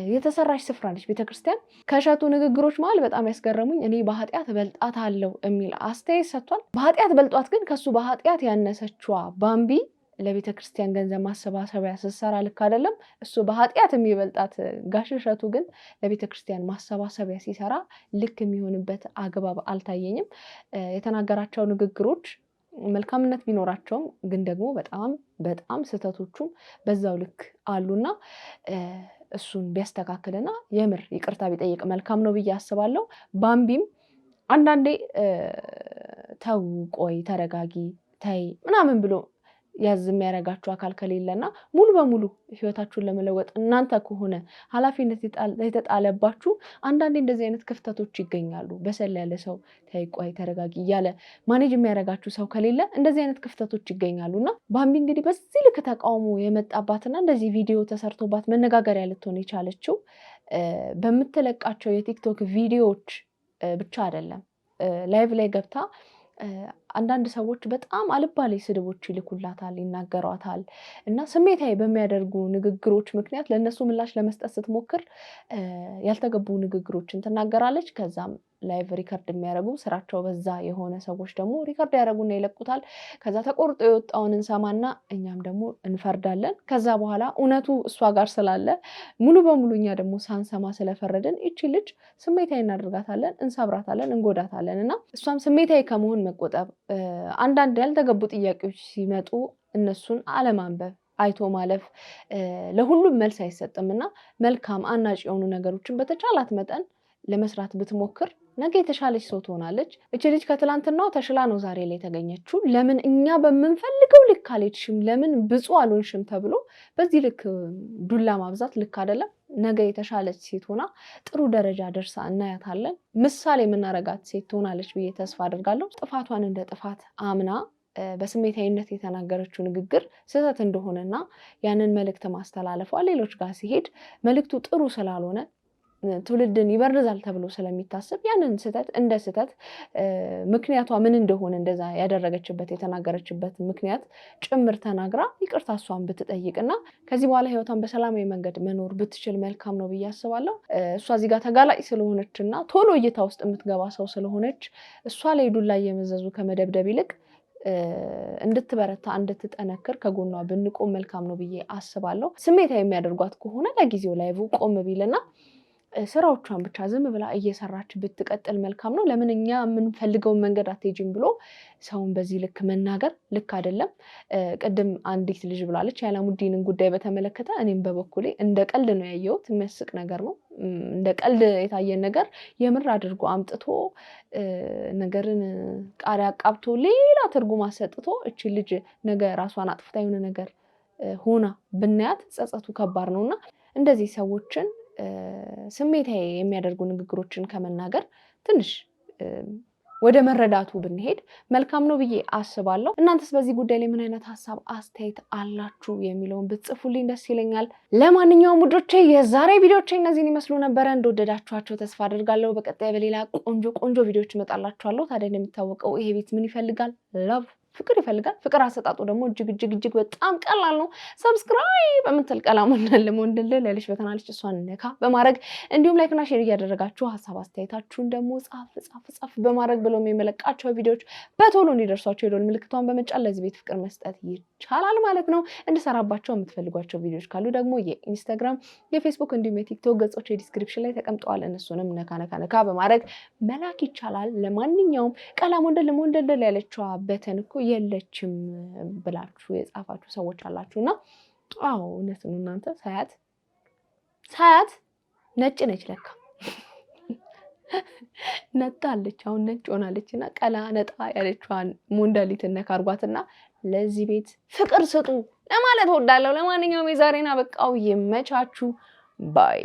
Speaker 1: የተሰራች ስፍራ ነች ቤተክርስቲያን። ከእሸቱ ንግግሮች መሀል በጣም ያስገረሙኝ እኔ በኃጢአት በልጣታለሁ የሚል አስተያየት ሰጥቷል። በኃጢአት በልጧት ግን ከሱ በኃጢአት ያነሰችዋ ባምቢ ለቤተ ክርስቲያን ገንዘብ ማሰባሰቢያ ስትሰራ ልክ አይደለም። እሱ በኃጢአት የሚበልጣት ጋሽ እሸቱ ግን ለቤተ ክርስቲያን ማሰባሰቢያ ሲሰራ ልክ የሚሆንበት አግባብ አልታየኝም። የተናገራቸው ንግግሮች መልካምነት ቢኖራቸውም ግን ደግሞ በጣም ስህተቶቹም በዛው ልክ አሉና እሱን ቢያስተካክልና የምር ይቅርታ ቢጠይቅ መልካም ነው ብዬ አስባለሁ። ባምቢም አንዳንዴ ተው፣ ቆይ፣ ተረጋጊ፣ ተይ ምናምን ብሎ ያዝ የሚያረጋችሁ አካል ከሌለና ሙሉ በሙሉ ህይወታችሁን ለመለወጥ እናንተ ከሆነ ኃላፊነት የተጣለባችሁ አንዳንዴ እንደዚህ አይነት ክፍተቶች ይገኛሉ። በሰል ያለ ሰው ተይ፣ ቆይ፣ ተረጋጊ እያለ ማኔጅ የሚያረጋችሁ ሰው ከሌለ እንደዚህ አይነት ክፍተቶች ይገኛሉና ባምቢ እንግዲህ በዚህ ልክ ተቃውሞ የመጣባትና እንደዚህ ቪዲዮ ተሰርቶባት መነጋገሪያ ልትሆን የቻለችው በምትለቃቸው የቲክቶክ ቪዲዮዎች ብቻ አይደለም ላይቭ ላይ ገብታ አንዳንድ ሰዎች በጣም አልባሌ ስድቦች ይልኩላታል ይናገሯታል እና ስሜታዊ በሚያደርጉ ንግግሮች ምክንያት ለነሱ ምላሽ ለመስጠት ስትሞክር ያልተገቡ ንግግሮችን ትናገራለች ከዛም ላይቭ ሪከርድ የሚያደርጉ ስራቸው በዛ የሆነ ሰዎች ደግሞ ሪከርድ ያደርጉና ይለቁታል ከዛ ተቆርጦ የወጣውን እንሰማና እኛም ደግሞ እንፈርዳለን ከዛ በኋላ እውነቱ እሷ ጋር ስላለ ሙሉ በሙሉ እኛ ደግሞ ሳንሰማ ስለፈረድን እቺ ልጅ ስሜታዊ እናደርጋታለን እንሰብራታለን እንጎዳታለን እና እሷም ስሜታዊ ከመሆን መቆጠብ አንዳንድ ያልተገቡ ጥያቄዎች ሲመጡ እነሱን አለማንበብ አይቶ ማለፍ ለሁሉም መልስ አይሰጥምና መልካም አናጭ የሆኑ ነገሮችን በተቻላት መጠን ለመስራት ብትሞክር ነገ የተሻለች ሰው ትሆናለች እቺ ልጅ ከትላንትናው ተሽላ ነው ዛሬ ላይ ተገኘችው ለምን እኛ በመንፈልገው ልክ አልሄድሽም ለምን ብፁ አልሆንሽም ተብሎ በዚህ ልክ ዱላ ማብዛት ልክ አይደለም ነገ የተሻለች ሴት ሆና ጥሩ ደረጃ ደርሳ እናያታለን ምሳሌ የምናረጋት ሴት ትሆናለች ብዬ ተስፋ አደርጋለሁ ጥፋቷን እንደ ጥፋት አምና በስሜታዊነት የተናገረችው ንግግር ስህተት እንደሆነና ያንን መልእክት ማስተላለፏ ሌሎች ጋር ሲሄድ መልእክቱ ጥሩ ስላልሆነ ትውልድን ይበርዛል ተብሎ ስለሚታሰብ ያንን ስህተት እንደ ስህተት ምክንያቷ ምን እንደሆነ እንደዛ ያደረገችበት የተናገረችበት ምክንያት ጭምር ተናግራ ይቅርታ እሷን ብትጠይቅና ከዚህ በኋላ ህይወቷን በሰላማዊ መንገድ መኖር ብትችል መልካም ነው ብዬ አስባለሁ እሷ እዚህ ጋር ተጋላጭ ስለሆነችና ቶሎ እይታ ውስጥ የምትገባ ሰው ስለሆነች እሷ ላይ ዱላ እየመዘዙ ከመደብደብ ይልቅ እንድትበረታ እንድትጠነክር ከጎኗ ብንቆም መልካም ነው ብዬ አስባለሁ ስሜታዊ የሚያደርጓት ከሆነ ለጊዜው ላይ ቆም ቢልና ስራዎቿን ብቻ ዝም ብላ እየሰራች ብትቀጥል መልካም ነው ለምን እኛ የምንፈልገውን መንገድ አትሄጂም ብሎ ሰውን በዚህ ልክ መናገር ልክ አይደለም ቅድም አንዲት ልጅ ብላለች የዓላሙዲንን ጉዳይ በተመለከተ እኔም በበኩሌ እንደ ቀልድ ነው ያየሁት የሚያስቅ ነገር ነው እንደ ቀልድ የታየን ነገር የምር አድርጎ አምጥቶ ነገርን ቃሪያ አቃብቶ ሌላ ትርጉም አሰጥቶ እቺ ልጅ ነገ ራሷን አጥፍታ የሆነ ነገር ሆና ብናያት ጸጸቱ ከባድ ነውና እንደዚህ ሰዎችን ስሜታዊ የሚያደርጉ ንግግሮችን ከመናገር ትንሽ ወደ መረዳቱ ብንሄድ መልካም ነው ብዬ አስባለሁ እናንተስ በዚህ ጉዳይ ላይ ምን አይነት ሀሳብ አስተያየት አላችሁ የሚለውን ብትጽፉልኝ ደስ ይለኛል ለማንኛውም ውዶቼ የዛሬ ቪዲዮቼ እነዚህን ይመስሉ ነበር እንደወደዳችኋቸው ተስፋ አደርጋለሁ በቀጣይ በሌላ ቆንጆ ቪዲዮዎች እመጣላችኋለሁ ታዲያ እንደሚታወቀው ይሄ ቤት ምን ይፈልጋል ላቭ ፍቅር ይፈልጋል ፍቅር አሰጣጡ ደግሞ እጅግ በጣም ቀላል ነው ሰብስክራይብ በመንተል ቀላሙና ለሞንደል ለልሽ በተናልሽ እሷን ነካ በማድረግ እንዲሁም ላይክና ሼር እያደረጋችሁ ሐሳብ አስተያየታችሁን ደግሞ ጻፍ በማድረግ ብለው የሚመለቃቸው ቪዲዮዎች በቶሎ እንዲደርሷችሁ የደወል ምልክቷን በመጫን ለዚህ ቤት ፍቅር መስጠት ይቻላል ማለት ነው እንድሰራባቸው የምትፈልጓቸው ቪዲዮዎች ካሉ ደግሞ የኢንስታግራም የፌስቡክ እንዲሁም የቲክቶክ ገጾች ዲስክሪፕሽን ላይ ተቀምጠዋል እነሱንም ነካ በማድረግ መላክ ይቻላል ለማንኛውም ቀላሙንደል ያለችው በተን እኮ የለችም ብላችሁ የጻፋችሁ ሰዎች አላችሁና አዎ እውነት ነው እናንተ ሳያት ነጭ ነች ለካ ነጣለች አሁን ነጭ ሆናለችና ቀላ ነጣ ያለችዋን ሞንዳሊትን ነካርጓትና ለዚህ ቤት ፍቅር ስጡ ለማለት ወዳለው ለማንኛውም የዛሬና በቃው ይመቻችሁ ባይ